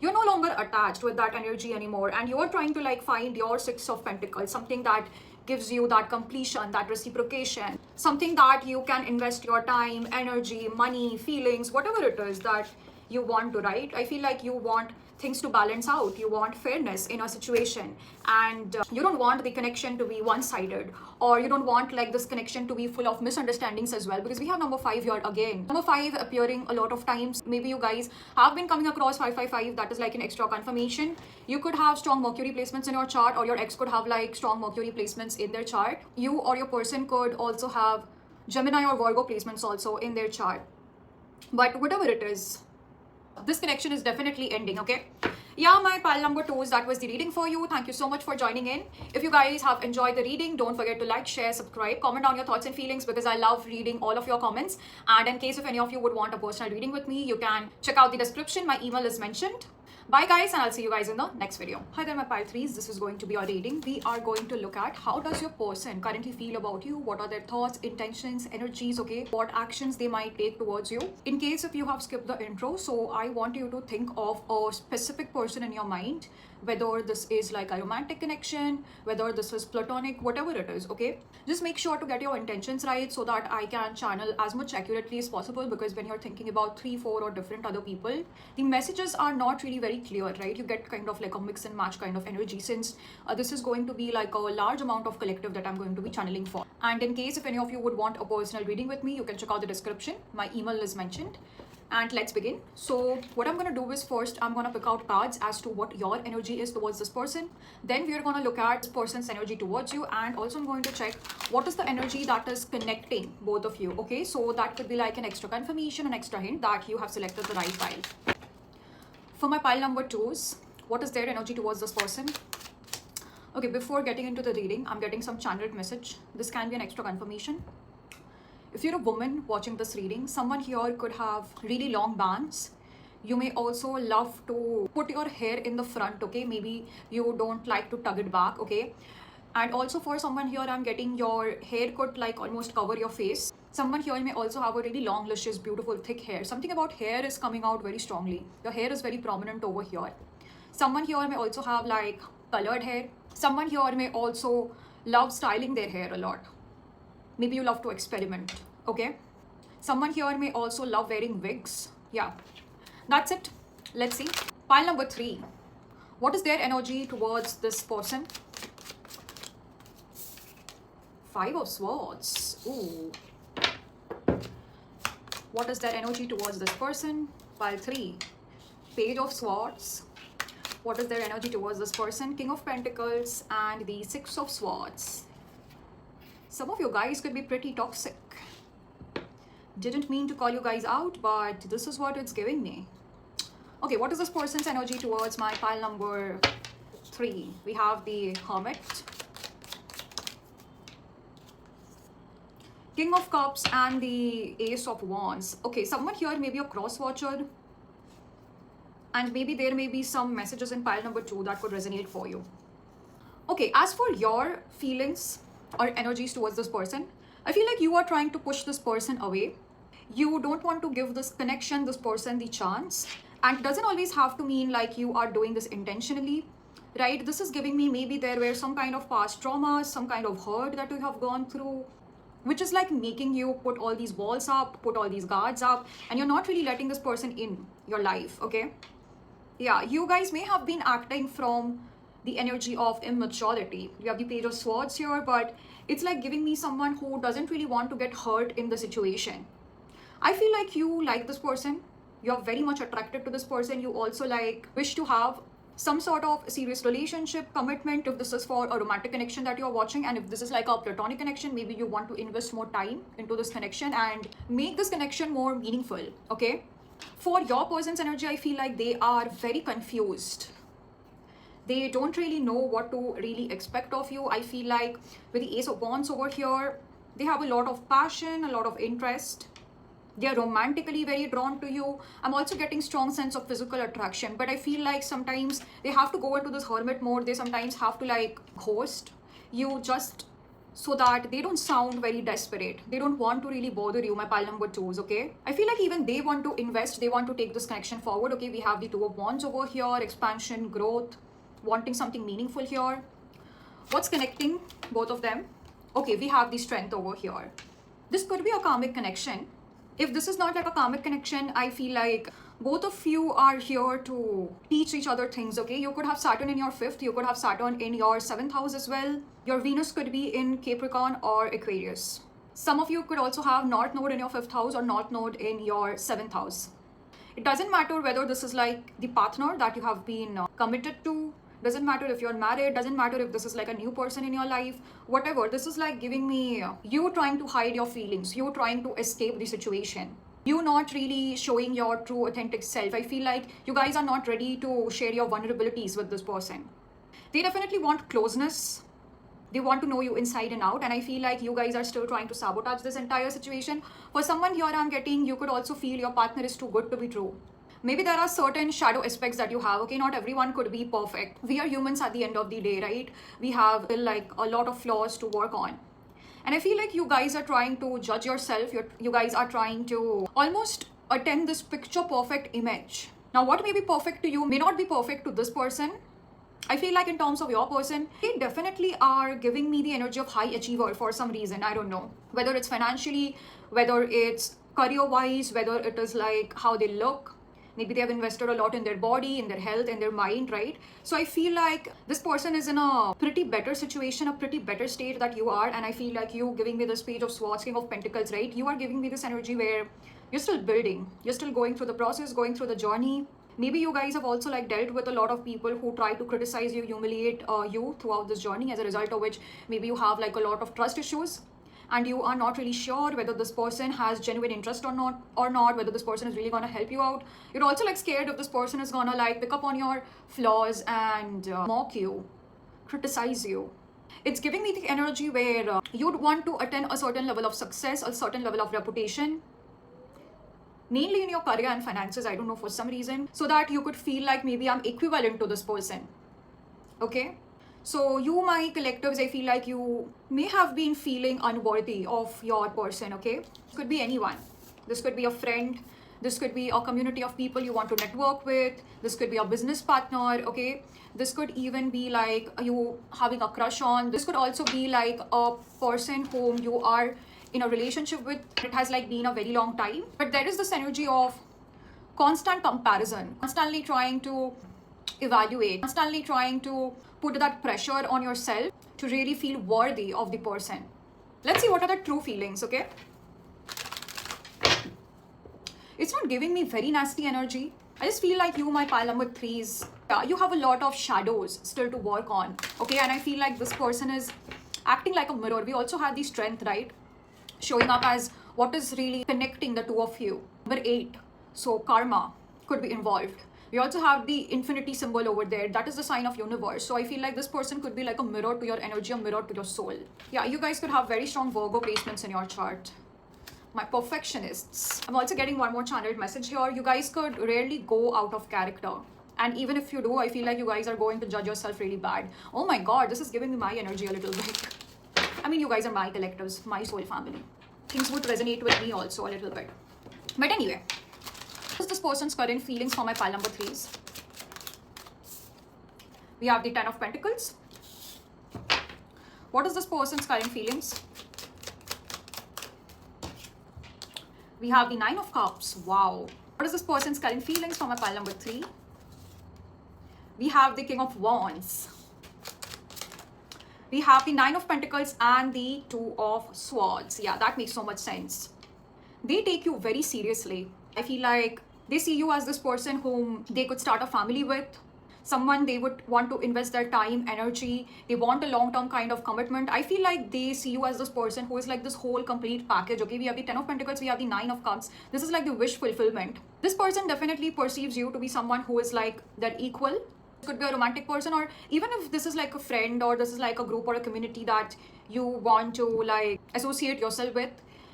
you're no longer attached with that energy anymore, and you're trying to like find your Six of Pentacles, something that gives you that completion, that reciprocation, something that you can invest your time, energy, money, feelings, whatever it is that you want to, right? I feel like you want things to balance out. You want fairness in a situation, and you don't want the connection to be one-sided, or you don't want like this connection to be full of misunderstandings as well, because we have number 5 here again. Number 5 appearing a lot of times. Maybe you guys have been coming across 555. That is like an extra confirmation. You could have strong Mercury placements in your chart, or your ex could have like strong Mercury placements in their chart. You or your person could also have Gemini or Virgo placements also in their chart. But whatever it is, this connection is definitely ending, okay? Yeah, my pile number 2s, that was the reading for you. Thank you so much for joining in. If you guys have enjoyed the reading, don't forget to like, share, subscribe, comment down your thoughts and feelings, because I love reading all of your comments. And in case if any of you would want a personal reading with me, you can check out the description. My email is mentioned. Bye guys, and I'll see you guys in the next video. Hi there, my pile 3s. This is going to be our reading. We are going to look at how does your person currently feel about you, what are their thoughts, intentions, energies, okay, what actions they might take towards you. In case if you have skipped the intro, so I want you to think of a specific person in your mind, whether this is like a romantic connection, whether this is platonic, whatever it is, okay? Just make sure to get your intentions right so that I can channel as much accurately as possible, because when you're thinking about 3, 4 or different other people, the messages are not really very clear, right? You get kind of like a mix and match kind of energy, since this is going to be like a large amount of collective that I'm going to be channeling for. And in case if any of you would want a personal reading with me, you can check out the description. My email is mentioned. and let's begin. So what I'm going to do is first I'm going to pick out cards as to what your energy is towards this person. Then we are going to look at this person's energy towards you, and also I'm going to check what is the energy that is connecting both of you. Okay, so that could be like an extra confirmation, an extra hint that you have selected the right pile. For my pile number 2s, what is their energy towards this person? Okay, before getting into the reading, I'm getting some channeled message. This can be an extra confirmation. If you're a woman watching this reading, someone here could have really long bangs. You may also love to put your hair in the front, okay? Maybe you don't like to tug it back, okay? And also for someone here, I'm getting your hair could like almost cover your face. Someone here may also have a really long, luscious, beautiful, thick hair. Something about hair is coming out very strongly. Your hair is very prominent over here. Someone here may also have like colored hair. Someone here may also love styling their hair a lot. Maybe you love to experiment, okay? Someone here may also love wearing wigs. Yeah, that's it. Let's see. Pile number 3. What is their energy towards this person? 5 of Swords. Ooh. What is their energy towards this person? Pile 3. Page of Swords. What is their energy towards this person? King of Pentacles and the 6 of Swords. Some of you guys could be pretty toxic. Didn't mean to call you guys out, but this is what it's giving me. Okay, what is this person's energy towards my pile number 3? We have the Hermit, King of Cups and the Ace of Wands. Okay, someone here may be a cross-watcher, and maybe there may be some messages in pile number 2 that could resonate for you. Okay, as for your feelings or energies towards this person, I feel like you are trying to push this person away. You don't want to give this connection, this person, the chance. And it doesn't always have to mean like you are doing this intentionally, right? This is giving me maybe there were some kind of past traumas, some kind of hurt that you have gone through, which is like making you put all these walls up, put all these guards up, and you're not really letting this person in your life, okay? Yeah, you guys may have been acting from the energy of immaturity. You have the Page of Swords here, but it's like giving me someone who doesn't really want to get hurt in the situation. I feel like you like this person. You're very much attracted to this person. You also like wish to have some sort of serious relationship, commitment, if this is for a romantic connection that you're watching, and if this is like a platonic connection, maybe you want to invest more time into this connection and make this connection more meaningful, okay? For your person's energy, I feel like they are very confused. They don't really know what to really expect of you. I feel like with the Ace of Wands over here, they have a lot of passion, a lot of interest. They are romantically very drawn to you. I'm also getting strong sense of physical attraction, but I feel like sometimes they have to go into this hermit mode. They sometimes have to like ghost you just so that they don't sound very desperate. They don't want to really bother you, my pile number 2s, okay? I feel like even they want to invest. They want to take this connection forward, okay? We have the 2 of Wands over here, expansion, growth, wanting something meaningful here. What's connecting both of them? Okay, we have the Strength over here. This could be a karmic connection. If this is not like a karmic connection, I feel like both of you are here to teach each other things, okay? You could have Saturn in your 5th, you could have Saturn in your 7th house as well. Your Venus could be in Capricorn or Aquarius. Some of you could also have North Node in your 5th house or North Node in your 7th house. It doesn't matter whether this is like the partner that you have been committed to. Doesn't matter if you're married, doesn't matter if this is like a new person in your life, whatever. This is like giving me you trying to hide your feelings, you trying to escape the situation, you not really showing your true authentic self. I feel like you guys are not ready to share your vulnerabilities with this person. They definitely want closeness. They want to know you inside and out, and I feel like you guys are still trying to sabotage this entire situation. For someone here, I'm getting you could also feel your partner is too good to be true. Maybe there are certain shadow aspects that you have, okay? Not everyone could be perfect. We are humans at the end of the day, right? We have like a lot of flaws to work on. And I feel like you guys are trying to judge yourself. You guys are trying to almost attempt this picture perfect image. Now, what may be perfect to you may not be perfect to this person. I feel like in terms of your person, they definitely are giving me the energy of high achiever for some reason. I don't know. Whether it's financially, whether it's career-wise, whether it is like how they look. Maybe they have invested a lot in their body, in their health, in their mind, right? So I feel like this person is in a pretty better situation, a pretty better state that you are. And I feel like you giving me this Page of Swords, King of Pentacles, right? You are giving me this energy where You're still building, you're still going through the process, going through the journey. Maybe you guys have also like dealt with a lot of people who try to criticize you, humiliate you throughout this journey, as a result of which maybe you have like a lot of trust issues, and you are not really sure whether this person has genuine interest or not, whether this person is really going to help you out. You're also like scared if this person is going to like pick up on your flaws and mock you, criticize you. It's giving me the energy where you'd want to attain a certain level of success, a certain level of reputation, mainly in your career and finances, I don't know, for some reason, so that you could feel like maybe I'm equivalent to this person. Okay, so you, my collectives, I feel like you may have been feeling unworthy of your person. Okay, this could be anyone. This could be a friend, this could be a community of people you want to network with, this could be a business partner. Okay, this could even be like you having a crush on. This could also be like a person whom you are in a relationship with. It has like been a very long time, but there is this energy of constant comparison, constantly trying to evaluate, constantly trying to put that pressure on yourself to really feel worthy of the person. Let's see what are the true feelings. Okay, it's not giving me very nasty energy. I just feel like you, my pile number 3s, you have a lot of shadows still to work on. Okay, and I feel like this person is acting like a mirror. We also have the strength, right, showing up as what is really connecting the two of you. Number 8, so karma could be involved. We also have the infinity symbol over there. That is the sign of universe. So I feel like this person could be like a mirror to your energy, a mirror to your soul. Yeah, you guys could have very strong Virgo placements in your chart. My perfectionists. I'm also getting one more channeled message here. You guys could rarely go out of character. And even if you do, I feel like you guys are going to judge yourself really bad. Oh my God, this is giving me my energy a little bit. I mean, you guys are my collectives, my soul family. Things would resonate with me also a little bit. But anyway, what is this person's current feelings for my pile number 3s? We have the 10 of Pentacles. What is this person's current feelings? We have the 9 of Cups. Wow. What is this person's current feelings for my pile number 3? We have the King of Wands. We have the 9 of Pentacles and the 2 of Swords. Yeah, that makes so much sense. They take you very seriously. I feel like they see you as this person whom they could start a family with, someone they would want to invest their time, energy. They want a long-term kind of commitment. I feel like they see you as this person who is like this whole complete package. Okay, we have the 10 of Pentacles, we have the 9 of Cups. This is like the wish fulfillment. This person definitely perceives you to be someone who is like their equal. Could be a romantic person, or even if this is like a friend, or this is like a group or a community that you want to like associate yourself with.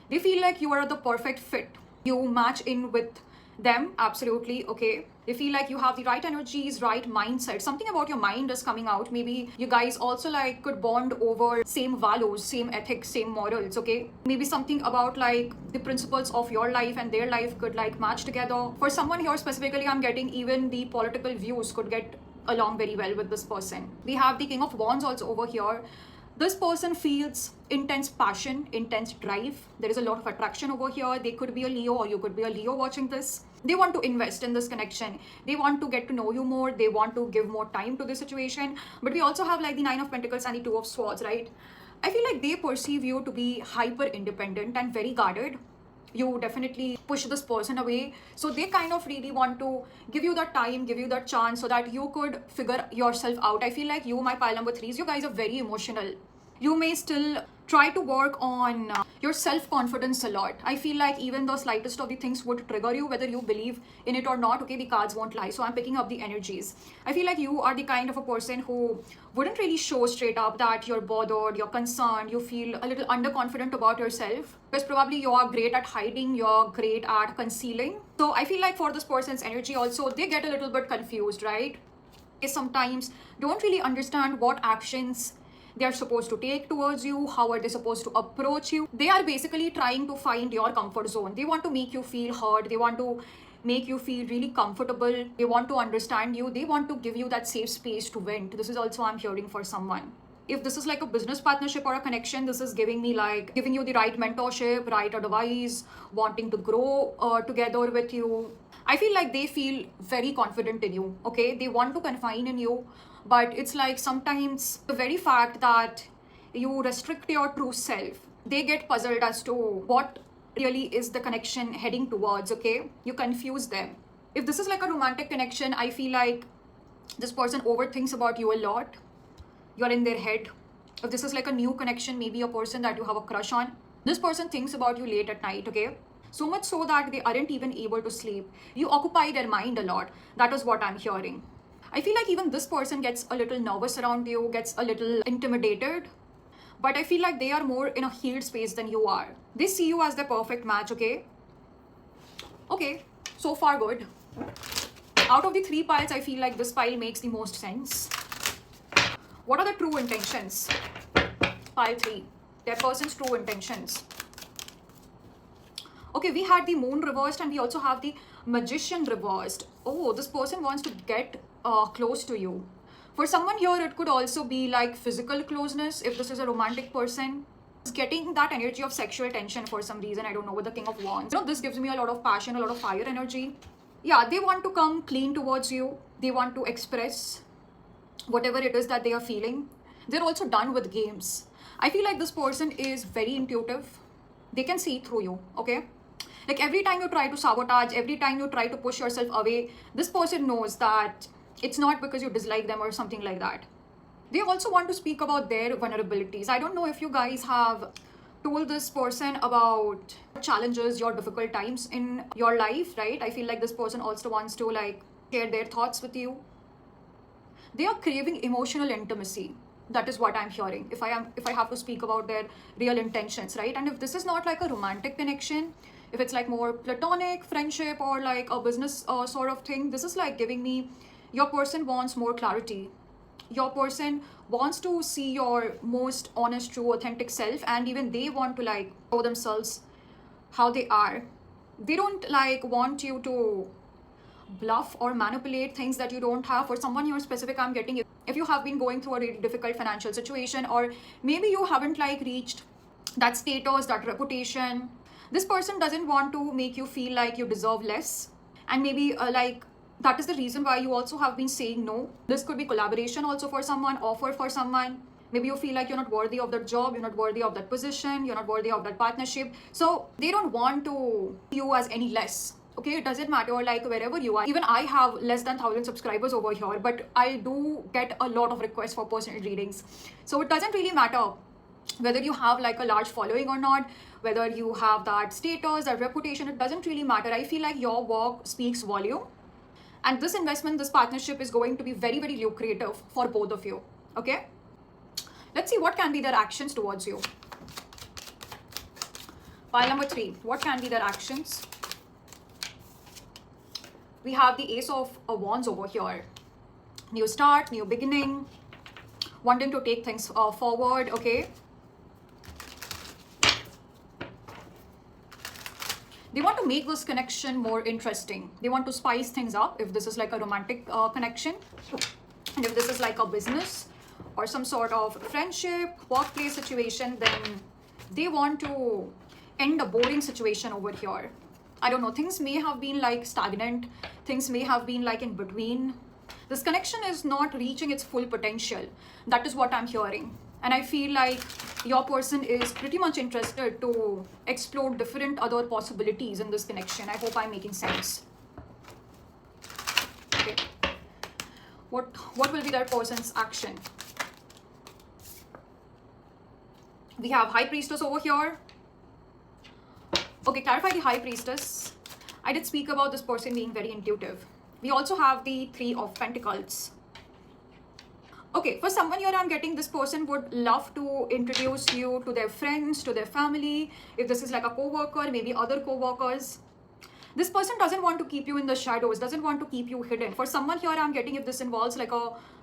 They feel like you are the perfect fit. You match in with them, absolutely. Okay, they feel like you have the right energies, right mindset. Something about your mind is coming out. Maybe you guys also like could bond over same values, same ethics, same morals. Okay, maybe something about like the principles of your life and their life could like match together. For someone here specifically, I'm getting even the political views could get along very well with this person. We have the King of Wands also over here. This person feels intense passion, intense drive. There is a lot of attraction over here. They could be a Leo, or you could be a Leo watching this. They want to invest in this connection. They want to get to know you more. They want to give more time to this situation. But we also have like the 9 of Pentacles and the 2 of Swords, right? I feel like they perceive you to be hyper independent and very guarded. You definitely push this person away. So they kind of really want to give you that time, give you that chance so that you could figure yourself out. I feel like you, my pile number 3s, you guys are very emotional. You may still try to work on your self-confidence a lot. I feel like even the slightest of the things would trigger you, whether you believe in it or not. Okay, the cards won't lie. So I'm picking up the energies. I feel like you are the kind of a person who wouldn't really show straight up that you're bothered, you're concerned, you feel a little underconfident about yourself. Because probably you are great at hiding, you're great at concealing. So I feel like for this person's energy also, they get a little bit confused, right? They sometimes don't really understand what actions they are supposed to take towards you. How are they supposed to approach you? They are basically trying to find your comfort zone. They want to make you feel heard. They want to make you feel really comfortable. They want to understand you. They want to give you that safe space to vent. This is also I'm hearing for someone. If this is like a business partnership or a connection, this is giving me like giving you the right mentorship, right advice, wanting to grow together with you. I feel like they feel very confident in you. Okay, they want to confide in you. But it's like sometimes the very fact that you restrict your true self, they get puzzled as to what really is the connection heading towards, okay? You confuse them. If this is like a romantic connection, I feel like this person overthinks about you a lot. You're in their head. If this is like a new connection, maybe a person that you have a crush on, this person thinks about you late at night, okay? So much so that they aren't even able to sleep. You occupy their mind a lot. That is what I'm hearing. I feel like even this person gets a little nervous around you, gets a little intimidated. But I feel like they are more in a healed space than you are. They see you as the perfect match, okay? Okay, so far good. Out of the 3 piles, I feel like this pile makes the most sense. What are the true intentions? Pile 3. Their person's true intentions. Okay, we had the moon reversed and we also have the magician reversed. Oh, this person wants to get close to you. For someone here, it could also be like physical closeness. If this is a romantic person, it's getting that energy of sexual tension for some reason. I don't know, with the King of Wands. You know, this gives me a lot of passion, a lot of fire energy. Yeah, they want to come clean towards you. They want to express whatever it is that they are feeling. They're also done with games. I feel like this person is very intuitive. They can see through you, okay? Like every time you try to sabotage, every time you try to push yourself away, this person knows that it's not because you dislike them or something like that. They also want to speak about their vulnerabilities. I don't know if you guys have told this person about challenges, your difficult times in your life, right? I feel like this person also wants to like share their thoughts with you. They are craving emotional intimacy. That is what I'm hearing. If I have to speak about their real intentions, right? And if this is not like a romantic connection, if it's like more platonic friendship or like a business sort of thing, this is like giving me your person wants more clarity. Your person wants to see your most honest, true, authentic self, and even they want to like show themselves how they are. They don't like want you to bluff or manipulate things that you don't have. For someone you're specific, I'm getting if you have been going through a really difficult financial situation, or maybe you haven't like reached that status, that reputation, this person doesn't want to make you feel like you deserve less. And maybe like that is the reason why you also have been saying no. This could be collaboration also for someone, offer for someone. Maybe you feel like you're not worthy of that job, you're not worthy of that position, you're not worthy of that partnership. So they don't want to see you as any less. Okay, it doesn't matter like wherever you are. Even I have less than 1,000 subscribers over here, but I do get a lot of requests for personal readings. So it doesn't really matter whether you have like a large following or not, whether you have that status, that reputation, it doesn't really matter. I feel like your work speaks volume. And this investment, this partnership is going to be very, very lucrative for both of you. Okay? Let's see what can be their actions towards you. Pile number 3. What can be their actions? We have the Ace of Wands over here. New start, new beginning, wanting to take things forward, okay? They want to make this connection more interesting. They want to spice things up if this is like a romantic connection. And if this is like a business or some sort of friendship, workplace situation, then they want to end a boring situation over here. I don't know, things may have been like stagnant. Things may have been like in between. This connection is not reaching its full potential. That is what I'm hearing. And I feel like your person is pretty much interested to explore different other possibilities in this connection. I hope I'm making sense. Okay. What will be their person's action? We have High Priestess over here. Okay, clarify the High Priestess. I did speak about this person being very intuitive. We also have the 3 of Pentacles. Okay, for someone here, I'm getting this person would love to introduce you to their friends, to their family. If this is like a co-worker, maybe other co-workers. This person doesn't want to keep you in the shadows, doesn't want to keep you hidden. For someone here, I'm getting if this involves like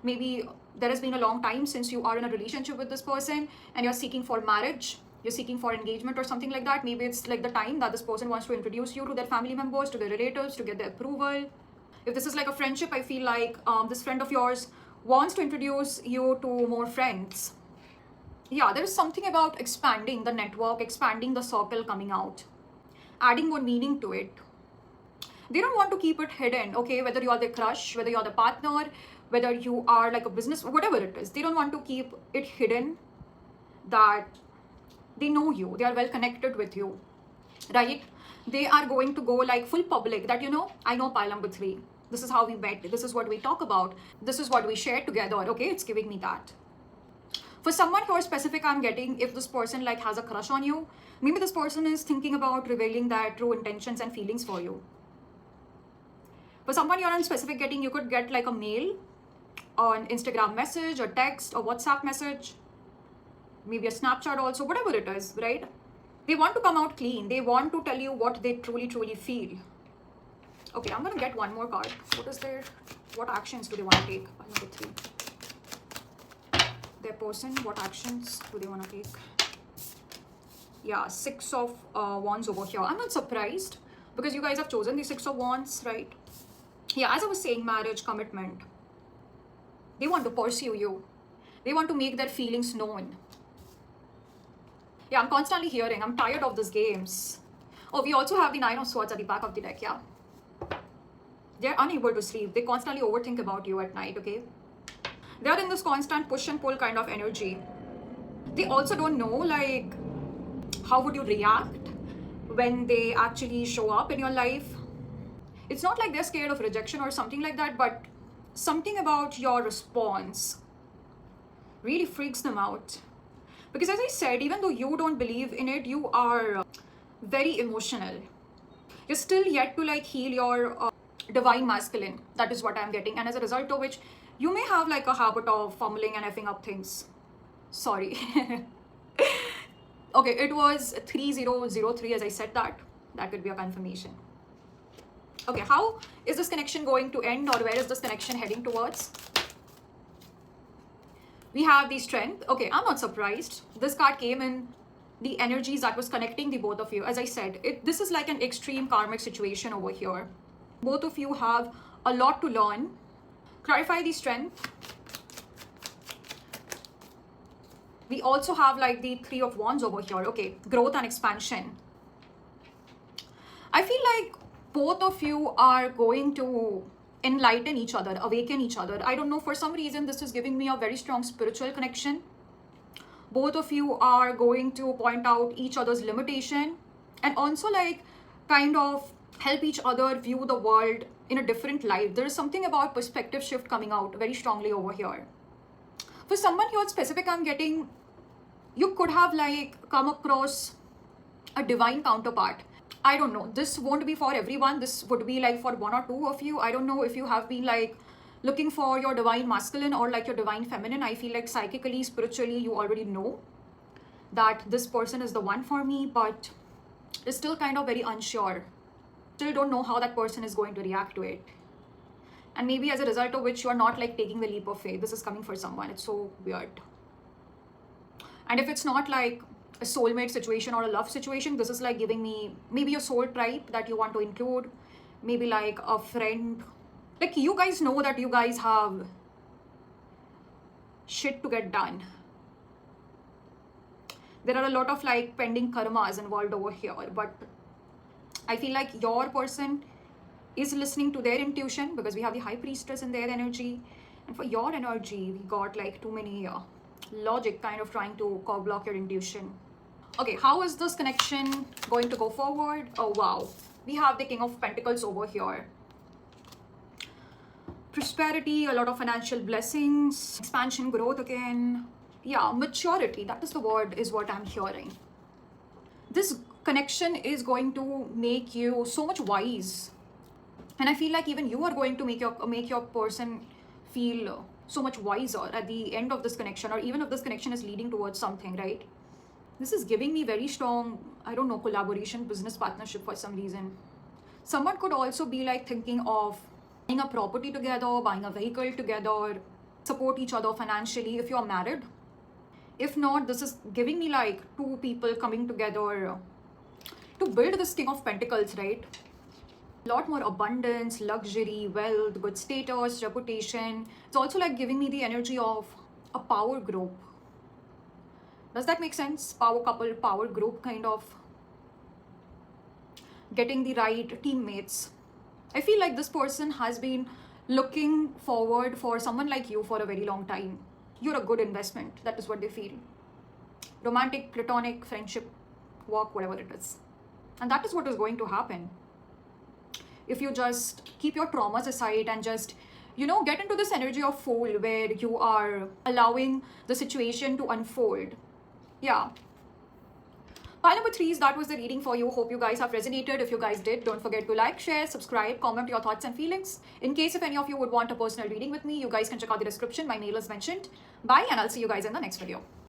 maybe there has been a long time since you are in a relationship with this person and you're seeking for marriage. You're seeking for engagement or something like that. Maybe it's like the time that this person wants to introduce you to their family members, to their relatives, to get their approval. If this is like a friendship, I feel like this friend of yours wants to introduce you to more friends. Yeah, there is something about expanding the network, expanding the circle coming out, adding more meaning to it. They don't want to keep it hidden, okay? Whether you're the crush, whether you're the partner, whether you are like a business, whatever it is. They don't want to keep it hidden that they know you, they are well connected with you. right? They are going to go like full public that, I know pile number 3. This is how we met. This is what we talk about. This is what we share together. Okay, it's giving me that. For someone who is specific, I'm getting if this person like has a crush on you, maybe this person is thinking about revealing their true intentions and feelings for you. For someone you're on specific getting, you could get like a mail, or an Instagram message, or text, or WhatsApp message, maybe a Snapchat also, whatever it is, right? They want to come out clean. They want to tell you what they truly, truly feel. Okay, I'm gonna get one more card. What actions do they want to take? Number 3. Their person, what actions do they want to take? Yeah, 6 of Wands over here. I'm not surprised because you guys have chosen the 6 of Wands, right? Yeah, as I was saying, marriage, commitment. They want to pursue you. They want to make their feelings known. Yeah, I'm constantly hearing, I'm tired of these games. Oh, we also have the 9 of Swords at the back of the deck, yeah. They're unable to sleep. They constantly overthink about you at night, okay? They're in this constant push and pull kind of energy. They also don't know, like, how would you react when they actually show up in your life. It's not like they're scared of rejection or something like that, but something about your response really freaks them out. Because as I said, even though you don't believe in it, you are very emotional. You're still yet to like heal your divine masculine. That is what I'm getting. And as a result of which, you may have like a habit of fumbling and effing up things. Sorry. Okay, it was 3003 as I said that. That could be a confirmation. Okay, how is this connection going to end, or where is this connection heading towards? We have the Strength. Okay, I'm not surprised. This card came in the energies that was connecting the both of you. As I said, this is like an extreme karmic situation over here. Both of you have a lot to learn. Clarify the Strength. We also have like the 3 of Wands over here. Okay, growth and expansion. I feel like both of you are going to enlighten each other, awaken each other. I don't know, for some reason this is giving me a very strong spiritual connection. Both of you are going to point out each other's limitation and also like kind of help each other view the world in a different light. There is something about perspective shift coming out very strongly over here. For someone here specific, I'm getting, you could have like come across a divine counterpart. I don't know, this won't be for everyone. This would be like for 1 or 2 of you. I don't know if you have been like looking for your divine masculine or like your divine feminine. I feel like psychically, spiritually, you already know that this person is the one for me, but is still kind of very unsure. Still don't know how that person is going to react to it. And maybe as a result of which you are not like taking the leap of faith. This is coming for someone. It's so weird. And if it's not like a soulmate situation or a love situation, this is like giving me maybe a soul tribe that you want to include, maybe like a friend. Like you guys know that you guys have shit to get done. There are a lot of like pending karmas involved over here, but I feel like your person is listening to their intuition because we have the High Priestess in their energy. And for your energy, we got like too many logic kind of trying to block your intuition. Okay, how is this connection going to go forward? Oh, wow. We have the King of Pentacles over here. Prosperity, a lot of financial blessings, expansion, growth again. Yeah, maturity, that is the word, is what I'm hearing. This connection is going to make you so much wise. And I feel like even you are going to make your person feel so much wiser at the end of this connection, or even if this connection is leading towards something, right? This is giving me very strong, I don't know, collaboration, business partnership for some reason. Someone could also be like thinking of buying a property together, buying a vehicle together, support each other financially if you're married. If not, this is giving me like 2 people coming together to build this King of Pentacles, right? A lot more abundance, luxury, wealth, good status, reputation. It's also like giving me the energy of a power group. Does that make sense? Power couple, power group, kind of getting the right teammates. I feel like this person has been looking forward for someone like you for a very long time. You're a good investment. That is what they feel. Romantic, platonic, friendship, work, whatever it is. And that is what is going to happen if you just keep your traumas aside and just, get into this energy of fool where you are allowing the situation to unfold. Yeah. Pile number 3 is that was the reading for you. Hope you guys have resonated. If you guys did, don't forget to like, share, subscribe, comment your thoughts and feelings. In case if any of you would want a personal reading with me, you guys can check out the description. My mail is mentioned. Bye, and I'll see you guys in the next video.